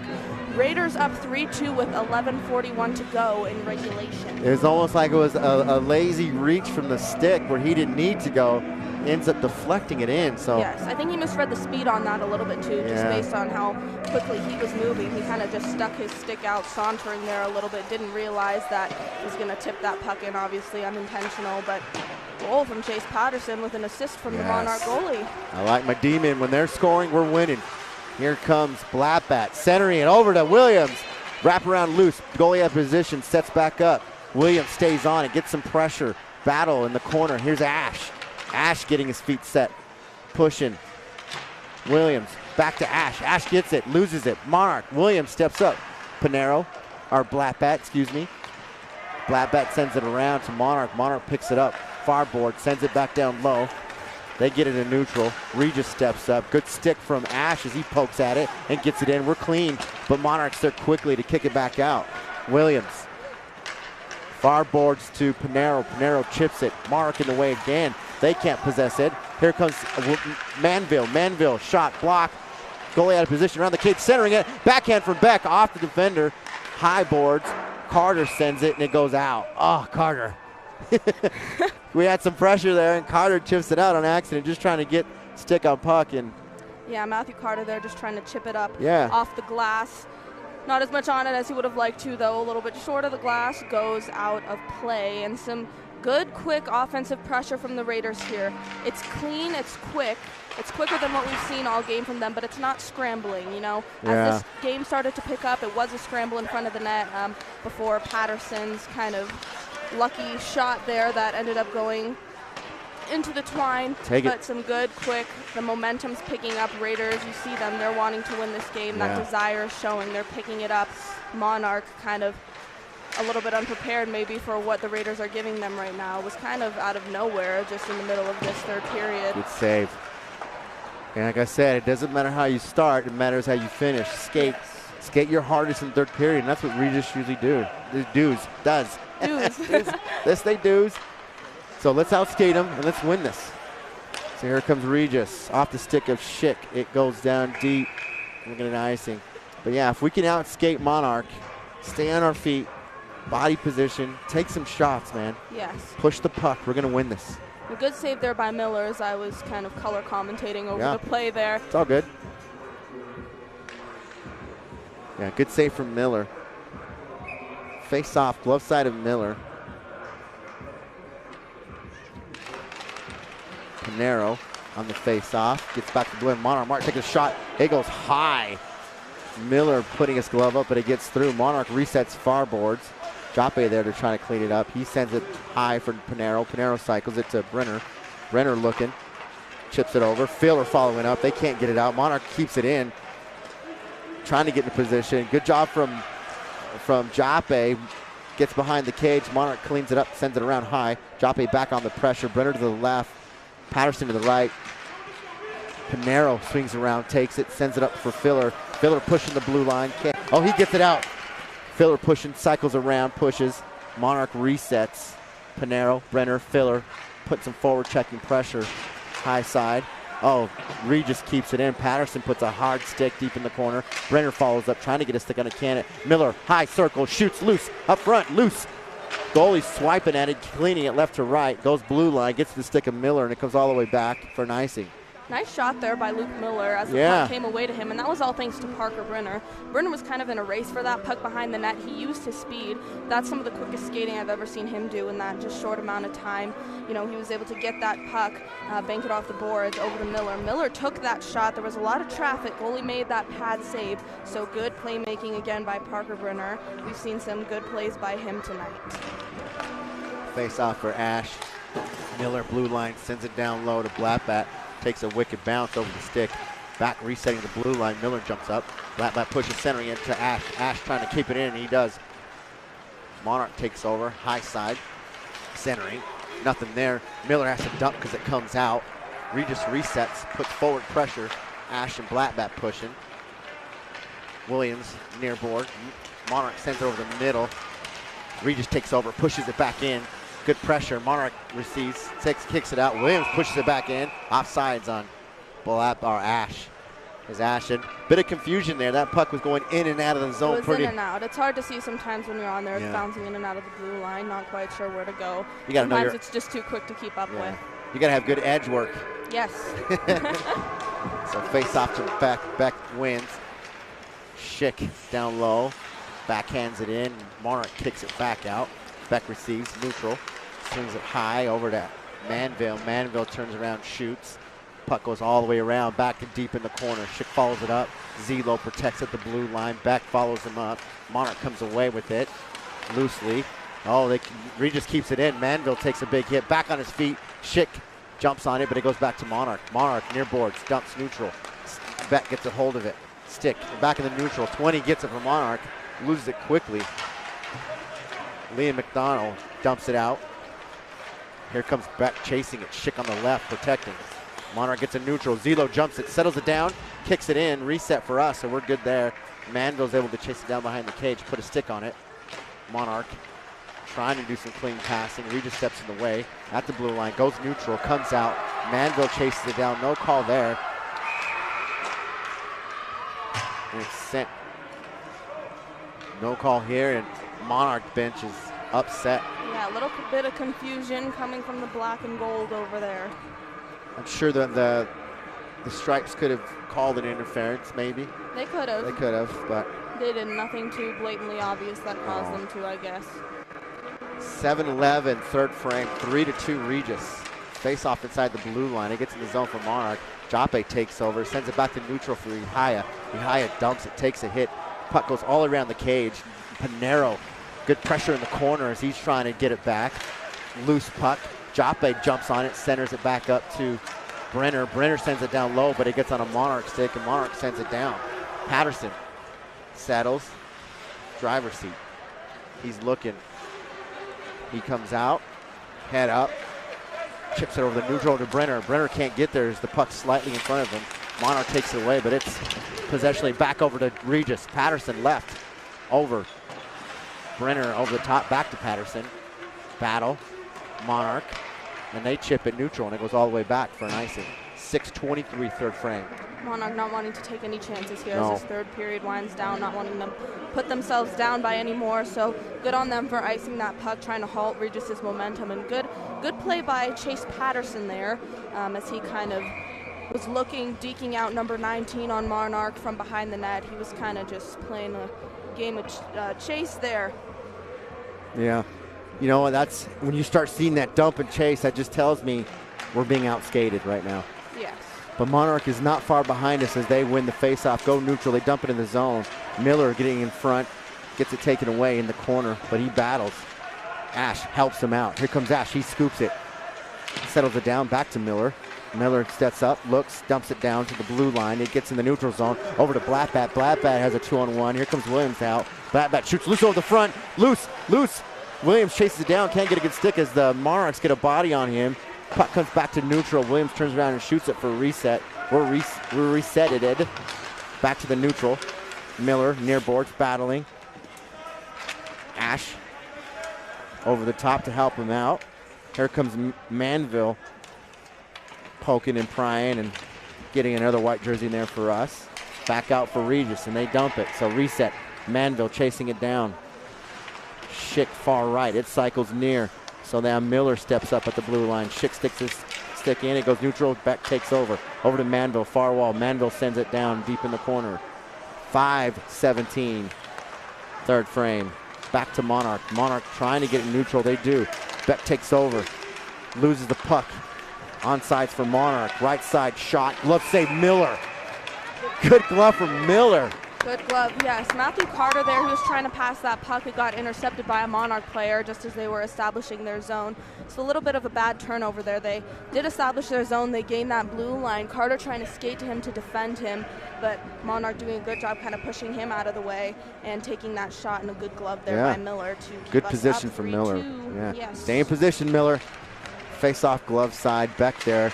Raiders up 3-2 with 11:41 to go in regulation. It was almost like it was a lazy reach from the stick where he didn't need to go. Ends up deflecting it in. So yes, I think he misread the speed on that a little bit too, just based on how quickly he was moving. He kind of just stuck his stick out, sauntering there a little bit. Didn't realize that he was going to tip that puck in, obviously unintentional, but goal from Chase Patterson with an assist from the Monarch goalie. I like my D-men. When they're scoring, we're winning. Here comes Blattbat, centering it over to Williams. Wrap around loose. Goalie out of position, sets back up. Williams stays on it, gets some pressure. Battle in the corner. Here's Ash. Ash getting his feet set. Pushing. Williams back to Ash. Ash gets it, loses it. Monarch. Williams steps up. Panero, or Blattbat, excuse me. Blattbat sends it around to Monarch. Monarch picks it up. Far board, sends it back down low. They get it in neutral. Regis steps up. Good stick from Ash as he pokes at it and gets it in. We're clean, but Monarch's there quickly to kick it back out. Williams. Far boards to Panero. Panero chips it. Monarch in the way again. They can't possess it. Here comes Manville. Manville shot, block. Goalie out of position around the cage, centering it. Backhand from Beck off the defender. High boards. Carter sends it and it goes out. Oh, Carter. We had some pressure there and Carter chips it out on accident, just trying to get stick on puck. And yeah, Matthew Carter there just trying to chip it up off the glass. Not as much on it as he would have liked to, though. A little bit short of the glass, goes out of play. And some good, quick offensive pressure from the Raiders here. It's clean, it's quick. It's quicker than what we've seen all game from them, but it's not scrambling, you know. As this game started to pick up, it was a scramble in front of the net before Patterson's kind of lucky shot there that ended up going into the twine. But some good, quick, the momentum's picking up. Raiders, you see them, they're wanting to win this game. That desire is showing, they're picking it up. Monarch kind of a little bit unprepared maybe for what the Raiders are giving them right now. It was kind of out of nowhere just in the middle of this third period. Good save. And like I said, it doesn't matter how you start, it matters how you finish. Skate your hardest in third period, and that's what Regis usually does. This they do's. So let's outskate them and let's win this. So here comes Regis off the stick of Schick. It goes down deep. We're getting icing. But yeah, if we can outskate Monarch, stay on our feet, body position, take some shots, man. Yes. Push the puck. We're going to win this. A good save there by Miller as I was kind of color commentating over the play there. It's all good. Yeah, good save from Miller. Face off, glove side of Miller. Panero on the face-off. Gets back to blue. Monarch takes a shot. It goes high. Miller putting his glove up, but it gets through. Monarch resets far boards. Joppe there to try to clean it up. He sends it high for Pinero. Pinero cycles it to Brenner. Brenner looking. Chips it over. Filler following up. They can't get it out. Monarch keeps it in. Trying to get in position. Good job from Joppe. Gets behind the cage. Monarch cleans it up, sends it around high. Joppe back on the pressure. Brenner to the left. Patterson to the right. Pinero swings around, takes it, sends it up for Filler. Filler pushing the blue line. Oh, he gets it out. Filler pushing, cycles around, pushes. Monarch resets. Pinero, Brenner, Filler puts some forward checking pressure. High side. Oh, Regis keeps it in. Patterson puts a hard stick deep in the corner. Brenner follows up, trying to get a stick on a cannon. Miller, high circle, shoots loose, up front, loose. Goalie swiping at it, cleaning it left to right. Goes blue line, gets the stick of Miller, and it comes all the way back for an icing. Nice shot there by Luke Miller as the puck came away to him, and that was all thanks to Parker Brenner. Brenner was kind of in a race for that puck behind the net. He used his speed. That's some of the quickest skating I've ever seen him do in that just short amount of time. You know, he was able to get that puck, bank it off the boards over to Miller. Miller took that shot. There was a lot of traffic. Goalie made that pad save. So good playmaking again by Parker Brenner. We've seen some good plays by him tonight. Face off for Ash. Miller, blue line, sends it down low to Blattbat. Takes a wicked bounce over the stick. Back resetting the blue line. Miller jumps up. Blattbat pushes centering into Ash. Ash trying to keep it in, and he does. Monarch takes over. High side. Centering. Nothing there. Miller has to dump because it comes out. Regis resets. Puts forward pressure. Ash and Blattbat pushing. Williams near board. Monarch sends it over the middle. Regis takes over. Pushes it back in. Good pressure. Monarch receives, kicks it out. Williams pushes it back in. Offsides on Ash. Is Ash in. Bit of confusion there. That puck was going in and out of the zone. It was in and out. It's hard to see sometimes when you're on there. It's bouncing in and out of the blue line. Not quite sure where to go. Sometimes it's just too quick to keep up with. You got to have good edge work. Yes. So face off to Beck wins. Schick down low. Backhands it in. Monarch kicks it back out. Beck receives, neutral, swings it high over to Manville. Manville turns around, shoots. Puck goes all the way around, back and deep in the corner. Schick follows it up. Zelo protects at the blue line. Beck follows him up. Monarch comes away with it loosely. Oh, Regis keeps it in. Manville takes a big hit, back on his feet. Schick jumps on it, but it goes back to Monarch. Monarch near boards, dumps neutral. Beck gets a hold of it. Stick, back in the neutral. 20 gets it for Monarch, loses it quickly. Liam McDonald dumps it out. Here comes Beck chasing it. Schick on the left, protecting. Monarch gets a neutral. Zelo jumps it, settles it down, kicks it in. Reset for us, so we're good there. Manville's able to chase it down behind the cage, put a stick on it. Monarch trying to do some clean passing. Regis steps in the way at the blue line, goes neutral, comes out. Manville chases it down, no call there. And it's sent. No call here, and Monarch bench is upset. Yeah, a little bit of confusion coming from the black and gold over there. I'm sure that the Stripes could have called an interference, maybe. They could have. They could have, but they did nothing too blatantly obvious that caused them to, I guess. 7-11, third frame, 3-2 Regis. Face off inside the blue line. It gets in the zone for Monarch. Joppe takes over, sends it back to neutral for Ihaya. Ihaya dumps it, takes a hit. Puck goes all around the cage. Pinero, good pressure in the corner as he's trying to get it back. Loose puck. Joppe jumps on it, centers it back up to Brenner. Brenner sends it down low, but it gets on a Monarch stick, and Monarch sends it down. Patterson settles, driver's seat. He's looking. He comes out, head up, chips it over the neutral to Brenner. Brenner can't get there as the puck's slightly in front of him. Monarch takes it away, but it's possessionally back over to Regis. Patterson left, over. Brenner over the top, back to Patterson. Battle, Monarch, and they chip it neutral, and it goes all the way back for an icing. 6:23, third frame. Monarch not wanting to take any chances here as this third period winds down, not wanting them put themselves down by any more. So good on them for icing that puck, trying to halt Regis's momentum, and good play by Chase Patterson there as he kind of was looking, deking out number 19 on Monarch from behind the net. He was kind of just playing a game of chase there. Yeah. You know, that's when you start seeing that dump and chase, that just tells me we're being outskated right now. Yeah. But Monarch is not far behind us as they win the faceoff, go neutral, they dump it in the zone. Miller getting in front, gets it taken away in the corner, but he battles. Ash helps him out. Here comes Ash, he scoops it. Settles it down, back to Miller. Miller steps up, looks, dumps it down to the blue line. It gets in the neutral zone, over to Blackbat. Blackbat has a 2-on-1. Here comes Williams out. Blackbat shoots loose over the front. Loose. Williams chases it down, can't get a good stick as the Monarchs get a body on him. Puck comes back to neutral. Williams turns around and shoots it for a reset. We're resetted. Back to the neutral. Miller near boards, battling. Ash over the top to help him out. Here comes Manville poking and prying and getting another white jersey in there for us. Back out for Regis and they dump it. So reset. Manville chasing it down. Schick far right. It cycles near. So now Miller steps up at the blue line. Schick sticks his stick in. It goes neutral. Beck takes over. Over to Manville. Far wall. Manville sends it down deep in the corner. 5-17. Third frame. Back to Monarch. Monarch trying to get it neutral. They do. Beck takes over. Loses the puck. Onsides for Monarch. Right side shot. Glove save Miller. Good glove from Miller. Good glove, yes. Matthew Carter there, who was trying to pass that puck. It got intercepted by a Monarch player just as they were establishing their zone. So a little bit of a bad turnover there. They did establish their zone. They gained that blue line. Carter trying to skate to him to defend him, but Monarch doing a good job kind of pushing him out of the way and taking that shot and a good glove there by Miller to keep good us position up from 3-2. Miller. Yeah. Yes. Stay in position, Miller. Face off glove side. Beck there.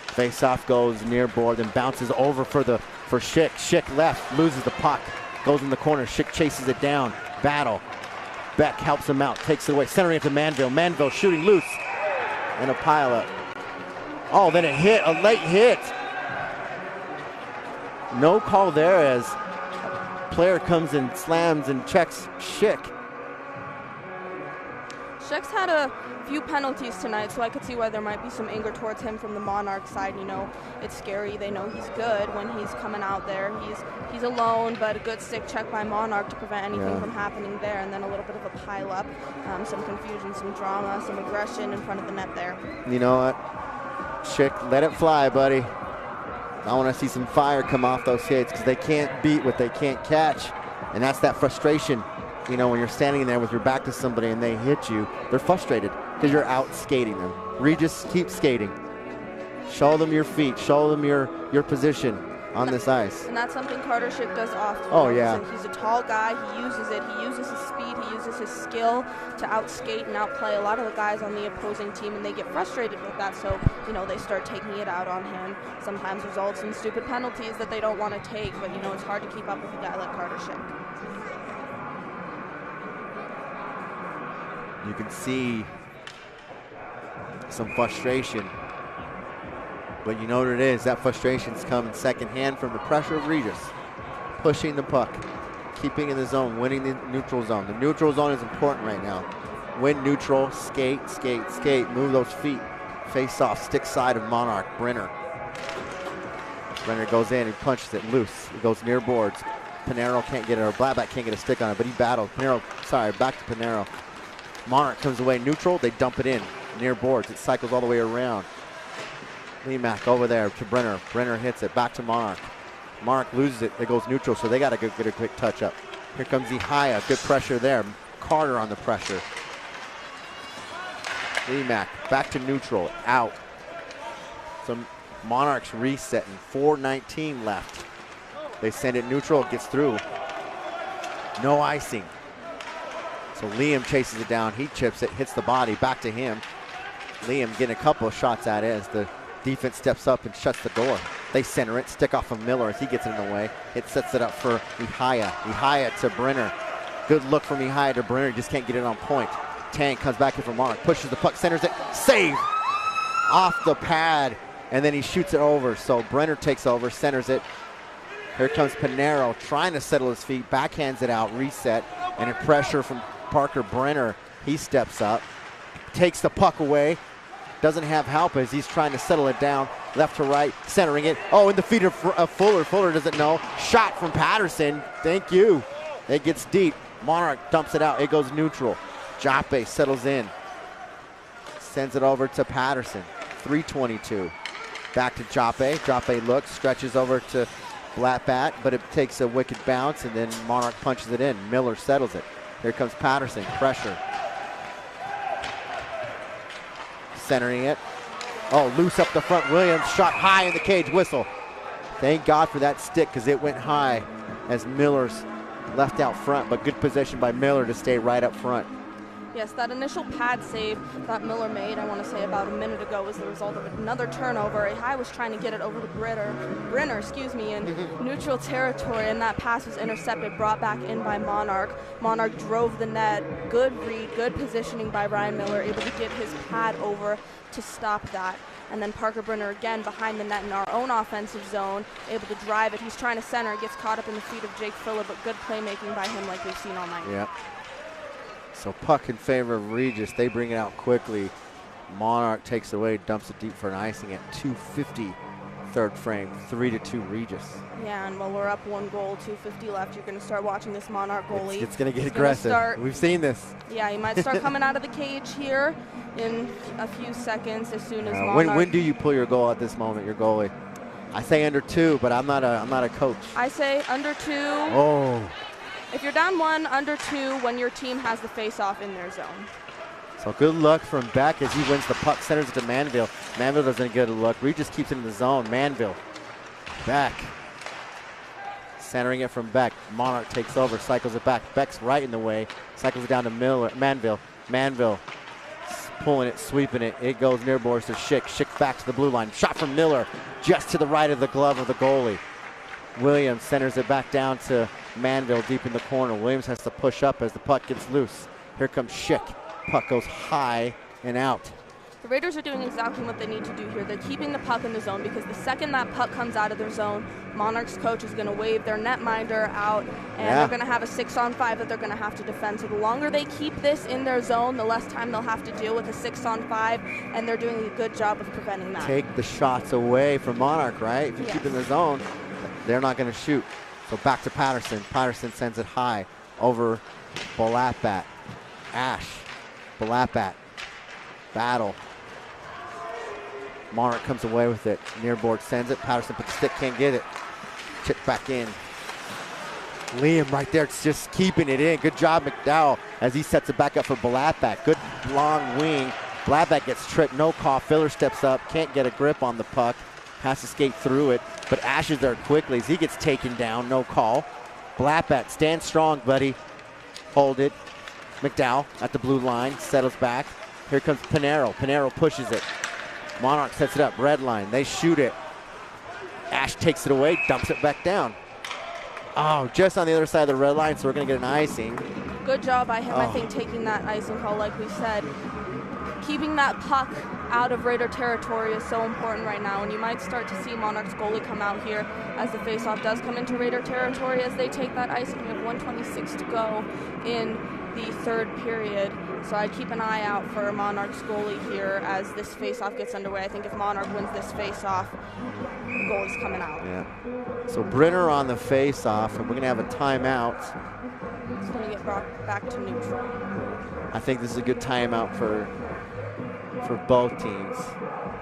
Face off goes near board, then bounces over for Schick. Schick left, loses the puck, goes in the corner. Schick chases it down. Battle. Beck helps him out, takes it away, centering it to Manville. Manville shooting loose, and a pileup. Oh, then a late hit. No call there as player comes and slams and checks Schick. Schick's had a few penalties tonight, so I could see why there might be some anger towards him from the Monarch side. You know, it's scary. They know he's good when he's coming out there. He's alone, but a good stick check by Monarch to prevent anything from happening there, and then a little bit of a pile up, some confusion, some drama, some aggression in front of the net there. You know what? Schick, let it fly, buddy. I want to see some fire come off those hits because they can't beat what they can't catch, and that's that frustration. You know, when you're standing there with your back to somebody and they hit you, they're frustrated because you're out skating them. Regis, keep skating. Show them your feet. Show them your position on this ice. And that's something Carter Schick does often. Oh, yeah. He's a tall guy. He uses it. He uses his speed. He uses his skill to outskate and outplay a lot of the guys on the opposing team, and they get frustrated with that. So, you know, they start taking it out on him. Sometimes results in stupid penalties that they don't want to take, but, you know, it's hard to keep up with a guy like Carter Schick. You can see some frustration. But you know what it is? That frustration's coming secondhand from the pressure of Regis. Pushing the puck, keeping in the zone, winning the neutral zone. The neutral zone is important right now. Win neutral, skate, skate, skate, move those feet. Face off, stick side of Monarch, Brenner. Brenner goes in, he punches it loose. It goes near boards. Pinero can't get it, or Blackback can't get a stick on it, but he battles. Pinero, sorry, back to Pinero. Monarch comes away neutral, they dump it in, near boards. It cycles all the way around. Lemack over there to Brenner. Brenner hits it, back to Monarch. Monarch loses it, it goes neutral, so they got to get a quick touch up. Here comes Ihaya, good pressure there. Carter on the pressure. Lemack, back to neutral, out. So Monarchs resetting, 4:19 left. They send it neutral, it gets through. No icing. So Liam chases it down, he chips it, hits the body, back to him. Liam getting a couple of shots at it as the defense steps up and shuts the door. They center it, stick off of Miller as he gets it in the way. It sets it up for Ihaya. Ihaya to Brenner. Good look from Ihaya to Brenner, just can't get it on point. Tang comes back in for Monarch, pushes the puck, centers it, save! Off the pad, and then he shoots it over. So Brenner takes over, centers it. Here comes Pinero trying to settle his feet, backhands it out, reset, and a pressure from Parker Brenner. He steps up, takes the puck away, doesn't have help as he's trying to settle it down, left to right, centering it. Oh, in the feet of Fuller. Fuller doesn't know. Shot from Patterson. Thank you. It gets deep. Monarch dumps it out. It goes neutral. Jape settles in. Sends it over to Patterson. 3:22. Back to Joppe. Joppe looks, stretches over to Blackbat, but it takes a wicked bounce, and then Monarch punches it in. Miller settles it. Here comes Patterson, pressure. Centering it. Oh, loose up the front. Williams shot high in the cage, whistle. Thank God for that stick, because it went high as Miller's left out front, but good position by Miller to stay right up front. Yes, that initial pad save that Miller made, I want to say about a minute ago, was the result of another turnover. Ahai was trying to get it over to Brenner, in neutral territory, and that pass was intercepted, brought back in by Monarch. Monarch drove the net. Good read, good positioning by Ryan Miller, able to get his pad over to stop that. And then Parker Brenner again behind the net in our own offensive zone, able to drive it. He's trying to center, gets caught up in the feet of Jake Filler, but good playmaking by him like we've seen all night. Yep. So puck in favor of Regis. They bring it out quickly. Monarch takes it away, dumps it deep for an icing at 2:50 third frame, 3-2 Regis. Yeah, and while we're up 1 goal, 2:50 left, you're going to start watching this Monarch goalie. It's going to get aggressive. We've seen this. Yeah, he might start coming out of the cage here in a few seconds as soon as Monarch. When do you pull your goal at this moment, your goalie? I say under 2, but I'm not a coach. I say under 2. Oh. If you're down 1, under 2 when your team has the face-off in their zone. So good luck from Beck as he wins the puck, centers it to Manville. Manville doesn't get a look. Regis keeps it in the zone. Manville. Beck. Centering it from Beck. Monarch takes over, cycles it back. Beck's right in the way. Cycles it down to Manville. Manville pulling it, sweeping it. It goes near boards to Schick. Schick back to the blue line. Shot from Miller just to the right of the glove of the goalie. Williams centers it back down to Manville deep in the corner. Williams has to push up as the puck gets loose. Here comes Schick. Puck goes high and out. The Raiders are doing exactly what they need to do here. They're keeping the puck in the zone because the second that puck comes out of their zone, Monarch's coach is going to wave their netminder out, and they're going to have a 6-on-5 that they're going to have to defend. So the longer they keep this in their zone, the less time they'll have to deal with a 6-on-5, and they're doing a good job of preventing that. Take the shots away from Monarch, right? If you keep in the zone, they're not going to shoot. So back to Patterson. Patterson sends it high over Blackbat. Ash. Blackbat. Battle. Monarch comes away with it. Near board sends it. Patterson puts the stick, can't get it. Chip back in. Liam right there, just keeping it in. Good job, McDowell, as he sets it back up for Blackbat. Good long wing. Blackbat gets tripped, no call. Filler steps up, can't get a grip on the puck. Has to skate through it, but Ash is there quickly as he gets taken down, no call. Blackbat, stand strong, buddy. Hold it. McDowell at the blue line, settles back. Here comes Pinero. Pinero pushes it. Monarch sets it up, red line. They shoot it. Ash takes it away, dumps it back down. Oh, just on the other side of the red line, so we're going to get an icing. Good job by him, I think, taking that icing call, like we said. Keeping that puck out of Raider territory is so important right now, and you might start to see Monarch's goalie come out here as the faceoff does come into Raider territory as they take that icing. We have 1:26 to go in the third period, so I'd keep an eye out for Monarch's goalie here as this faceoff gets underway. I think if Monarch wins this faceoff, the goalie's coming out. Yeah. So Brenner on the faceoff, and we're going to have a timeout. It's going to get brought back to neutral. I think this is a good timeout for both teams,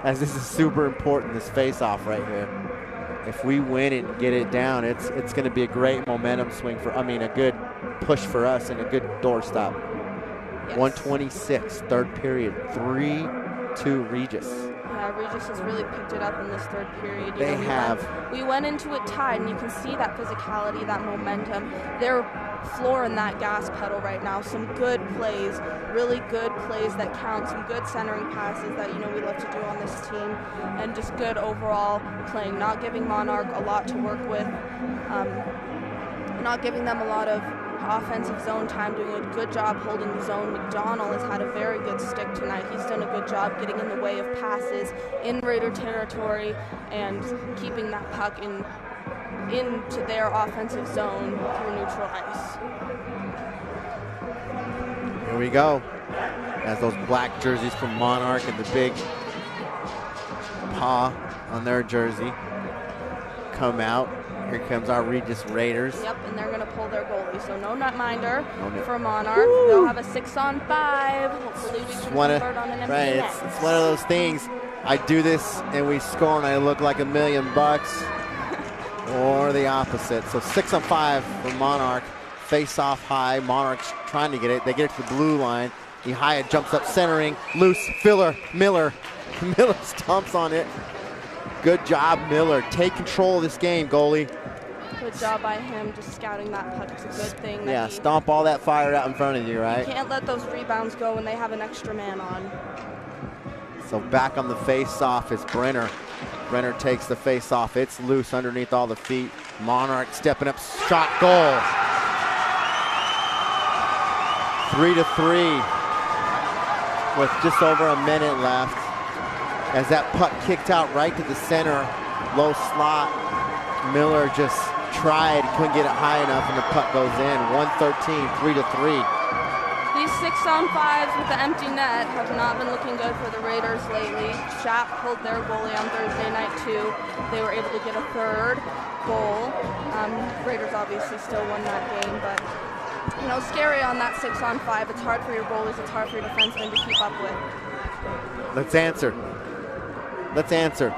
as this is super important, this face-off right here. If we win it and get it down, it's going to be a great momentum swing a good push for us and a good doorstop. Yes. 1:26, third period, 3-2 Regis. Yeah, Regis has really picked it up in this third period. They have. We went into it tied, and you can see that physicality, that momentum. They're flooring that gas pedal right now. Some good plays, really good plays that count, some good centering passes that we love to do on this team, and just good overall playing, not giving Monarch a lot to work with, not giving them a lot of offensive zone time, doing a good job holding the zone. McDonald has had a very good stick tonight. He's done a good job getting in the way of passes in Raider territory and keeping that puck into their offensive zone through neutral ice. Here we go. As those black jerseys from Monarch and the big paw on their jersey come out. Here comes our Regis Raiders. Yep, and they're going to pull their goalie. So no netminder for Monarch. They'll have a 6-on-5. Hopefully we can convert on an empty net. It's one of those things. I do this and we score and I look like $1 million, or the opposite. So 6 on 5 for Monarch. Face off high. Monarch's trying to get it. They get it to the blue line. Ihaya jumps up, centering, loose, Filler, Miller. Miller stomps on it. Good job, Miller. Take control of this game, goalie. Good job by him just scouting that puck. It's a good thing. Yeah, stomp all that fire out in front of you, right? You can't let those rebounds go when they have an extra man on. So back on the face-off is Brenner. Brenner takes the face-off. It's loose underneath all the feet. Monarch stepping up, shot, goal. 3-3 with just over a minute left. As that puck kicked out right to the center, low slot. Miller just tried, couldn't get it high enough, and the puck goes in. 113, 3-3. These 6 on 5s with the empty net have not been looking good for the Raiders lately. Chap pulled their goalie on Thursday night too. They were able to get a third goal. Raiders obviously still won that game, but you know, scary on that 6 on 5. It's hard for your goalies, it's hard for your defensemen to keep up with. Let's answer. Let's answer.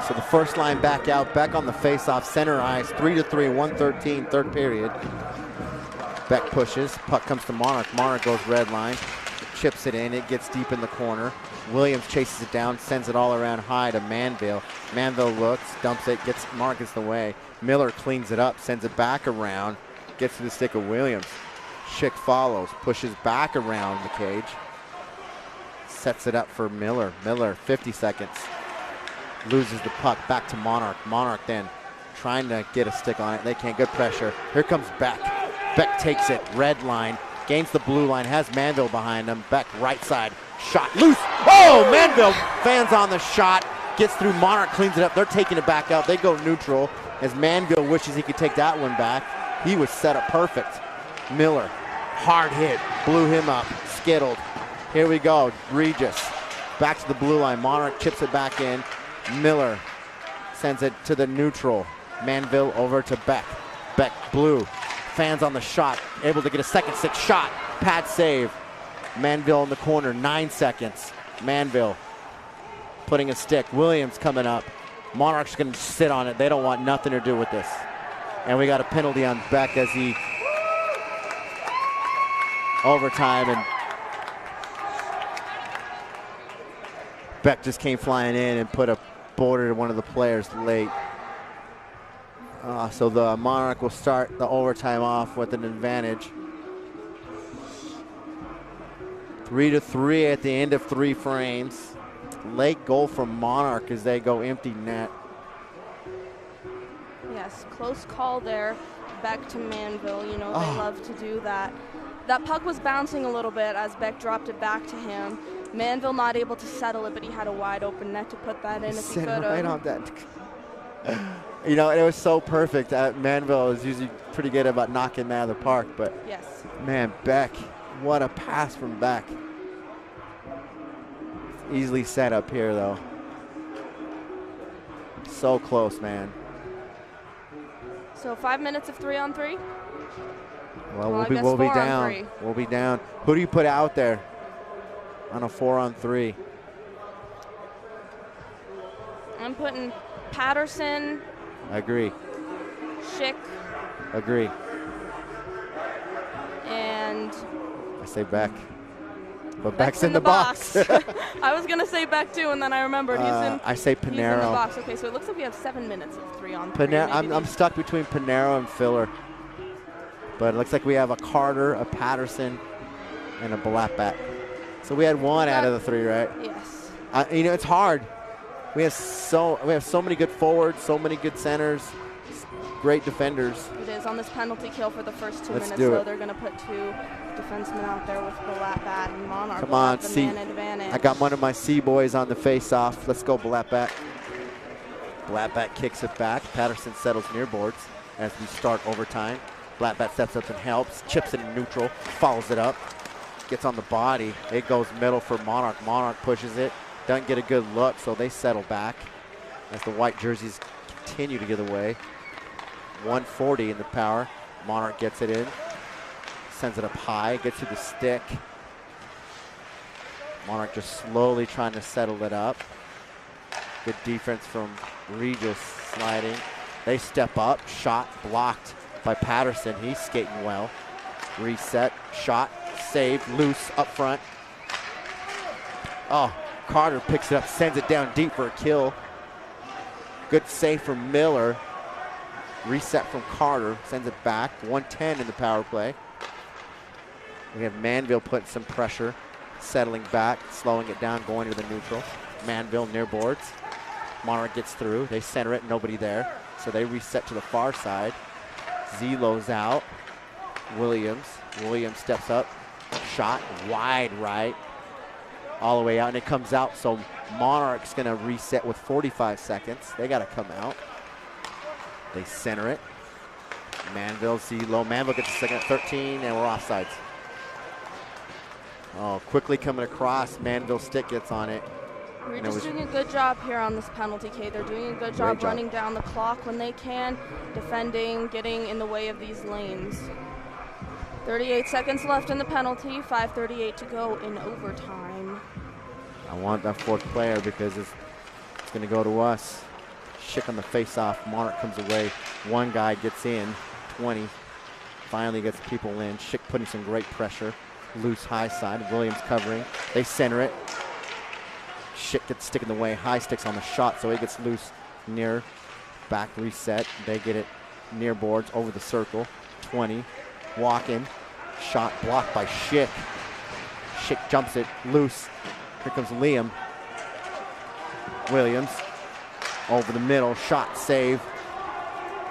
So the first line back out, back on the face-off, center ice, 3-3, 113, third period. Beck pushes, puck comes to Monarch. Monarch goes red line, chips it in, it gets deep in the corner. Williams chases it down, sends it all around high to Manville. Manville looks, dumps it, Monarch gets the way. Miller cleans it up, sends it back around, gets to the stick of Williams. Schick follows, pushes back around the cage. Sets it up for Miller. Miller, 50 seconds. Loses the puck, back to Monarch. Monarch then trying to get a stick on it. They can't, good pressure. Here comes Beck. Beck takes it, red line, gains the blue line, has Manville behind him. Beck right side, shot, loose. Oh, Manville fans on the shot, gets through. Monarch cleans it up. They're taking it back out. They go neutral as Manville wishes he could take that one back. He was set up perfect. Miller, hard hit, blew him up, skittled. Here we go, Regis, back to the blue line. Monarch chips it back in. Miller sends it to the neutral. Manville over to Beck. Beck blue, fans on the shot, able to get a second stick shot. Pad save. Manville in the corner, 9 seconds. Manville putting a stick. Williams coming up. Monarch's gonna sit on it. They don't want nothing to do with this. And we got a penalty on Beck as he overtime, and Beck just came flying in and put a border to one of the players late. So the Monarch will start the overtime off with an advantage. 3-3 at the end of 3 frames. Late goal from Monarch as they go empty net. Yes, close call there. Back to Manville. You know, they love to do that. That puck was bouncing a little bit as Beck dropped it back to him. Manville not able to settle it, but he had a wide open net to put that in if he could have. Right on that. You know, it was so perfect. Manville is usually pretty good about knocking them out of the park, but yes, man, Beck, what a pass from Beck. Easily set up here, though. So close, man. So 5 minutes of 3 on 3. Well, we'll be down. We'll be down. Who do you put out there on a 4 on 3? I'm putting Patterson. Agree. Schick. Agree. And I say Beck. But Beck's in the box. I was going to say Beck too, and then I remembered I say Pinero. He's in the box. Okay, so it looks like we have 7 minutes of 3 on 3. I'm stuck between Pinero and Filler. But it looks like we have a Carter, a Patterson, and a Blackbat. So we had one out of the 3, right? Yes. You know, it's hard. We have so many good forwards, so many good centers, great defenders. It is on this penalty kill for the first 2 minutes, do so it. they're going to put 2 defensemen out there with Blackbat and Monarch. Come on, the C. man advantage. I got one of my C boys on the face-off. Let's go, Blackbat. Blackbat kicks it back. Patterson settles near boards as we start overtime. Blackbat steps up and helps, chips it in neutral, follows it up, gets on the body. It goes middle for Monarch. Monarch pushes it, doesn't get a good look, so they settle back as the white jerseys continue to give away. 140 in the power. Monarch gets it in, sends it up high, gets to the stick. Monarch just slowly trying to settle it up. Good defense from Regis sliding. They step up, shot blocked by Patterson. He's skating well. Reset, shot, saved, loose up front. Oh, Carter picks it up, sends it down deep for a kill. Good save from Miller. Reset from Carter, sends it back. 110 in the power play. We have Manville putting some pressure, settling back, slowing it down, going to the neutral. Manville near boards. Monarch gets through. They center it, nobody there. So they reset to the far side. Zelo's out. Williams steps up. Shot wide right. All the way out, and it comes out. So Monarch's going to reset with 45 seconds. They got to come out. They center it. Manville, Zelo. Manville gets the second at 13, and we're offsides. Oh, quickly coming across. Manville's stick gets on it. We're just doing a good job here on this penalty, Kate. They're doing a good job running down the clock when they can, defending, getting in the way of these lanes. 38 seconds left in the penalty, 5:38 to go in overtime. I want that fourth player because it's going to go to us. Schick on the face-off. Monarch comes away. One guy gets in. 20. Finally gets people in. Schick putting some great pressure. Loose high side. Williams covering. They center it. Schick gets stick in the way. High sticks on the shot, so he gets loose near. Back reset. They get it near boards over the circle. 20. Walk-in. Shot blocked by Schick. Schick jumps it loose. Here comes Liam. Williams over the middle. Shot save.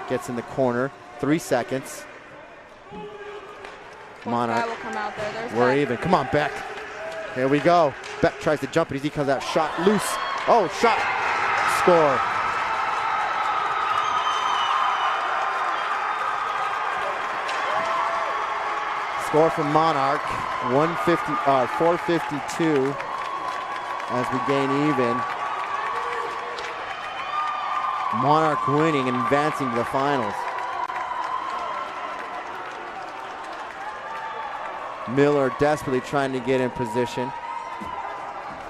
Gets in the corner. 3 seconds. Monarch. Will come out there. There's We're Beck. even. Come on, Beck. Here we go. Beck tries to jump it as he comes out. Shot loose. Oh, shot. Score. Score from Monarch. 4:52 as we gain even. Monarch winning and advancing to the finals. Miller desperately trying to get in position.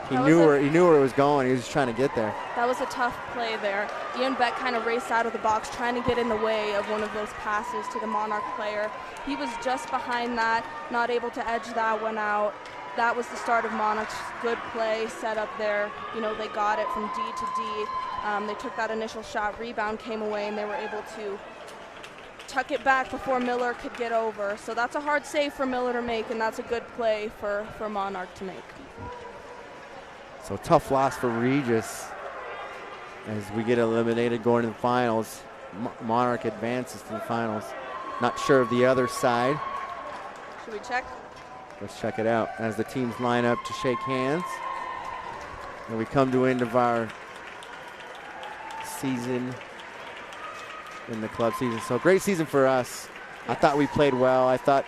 He knew where it was going. He was just trying to get there. That was a tough play there. Ian Beck kind of raced out of the box, trying to get in the way of one of those passes to the Monarch player. He was just behind that, not able to edge that one out. That was the start of Monarch's good play set up there. You know, they got it from D to D. They took that initial shot, rebound came away, and they were able to tuck it back before Miller could get over. So that's a hard save for Miller to make, and that's a good play for Monarch to make. So tough loss for Regis as we get eliminated going to the finals. Monarch advances to the finals. Not sure of the other side. Should we check? Let's check it out as the teams line up to shake hands. And we come to the end of our season in the club season. So great season for us. I thought we played well. I thought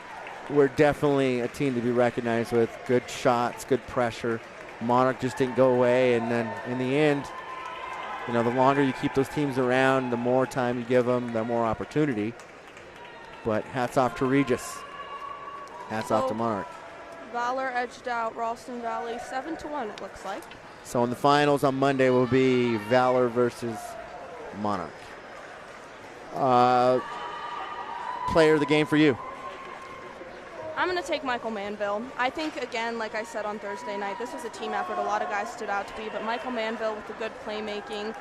we're definitely a team to be recognized with. Good shots, good pressure. Monarch just didn't go away, and then in the end, you know, the longer you keep those teams around, the more time you give them, the more opportunity. But hats off to Regis. Hats off to Monarch. Valor edged out Ralston Valley 7-1, it looks like. So in the finals on Monday will be Valor versus Monarch. Player of the game for you? I'm going to take Michael Manville. I think, again, like I said on Thursday night, this was a team effort. A lot of guys stood out to me, but Michael Manville with the good playmaking.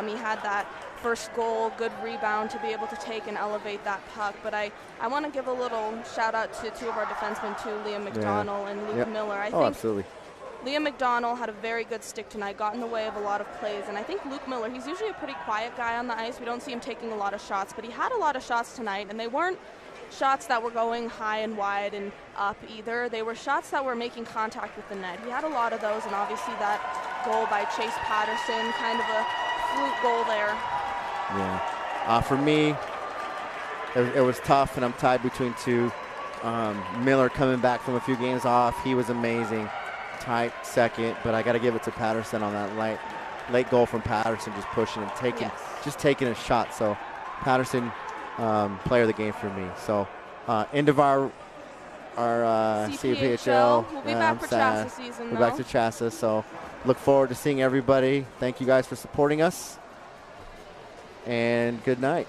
He had that first goal, good rebound to be able to take and elevate that puck. But I want to give a little shout-out to two of our defensemen, too, Liam McDonald and Luke Miller. I think absolutely. Liam McDonald had a very good stick tonight, got in the way of a lot of plays. And I think Luke Miller, he's usually a pretty quiet guy on the ice. We don't see him taking a lot of shots, but he had a lot of shots tonight, and they weren't shots that were going high and wide and up either. They were shots that were making contact with the net. He had a lot of those, and obviously that goal by Chase Patterson, kind of a fluke goal there. Yeah. For me, it was tough, and I'm tied between two. Miller coming back from a few games off, he was amazing. Tight second, but I got to give it to Patterson on that late goal from Patterson, just pushing and taking a shot. So Patterson, player of the game for me. So end of our our CPHL. We'll be back for sad. Chassa season, We're back to Chassa, so look forward to seeing everybody. Thank you guys for supporting us, and good night.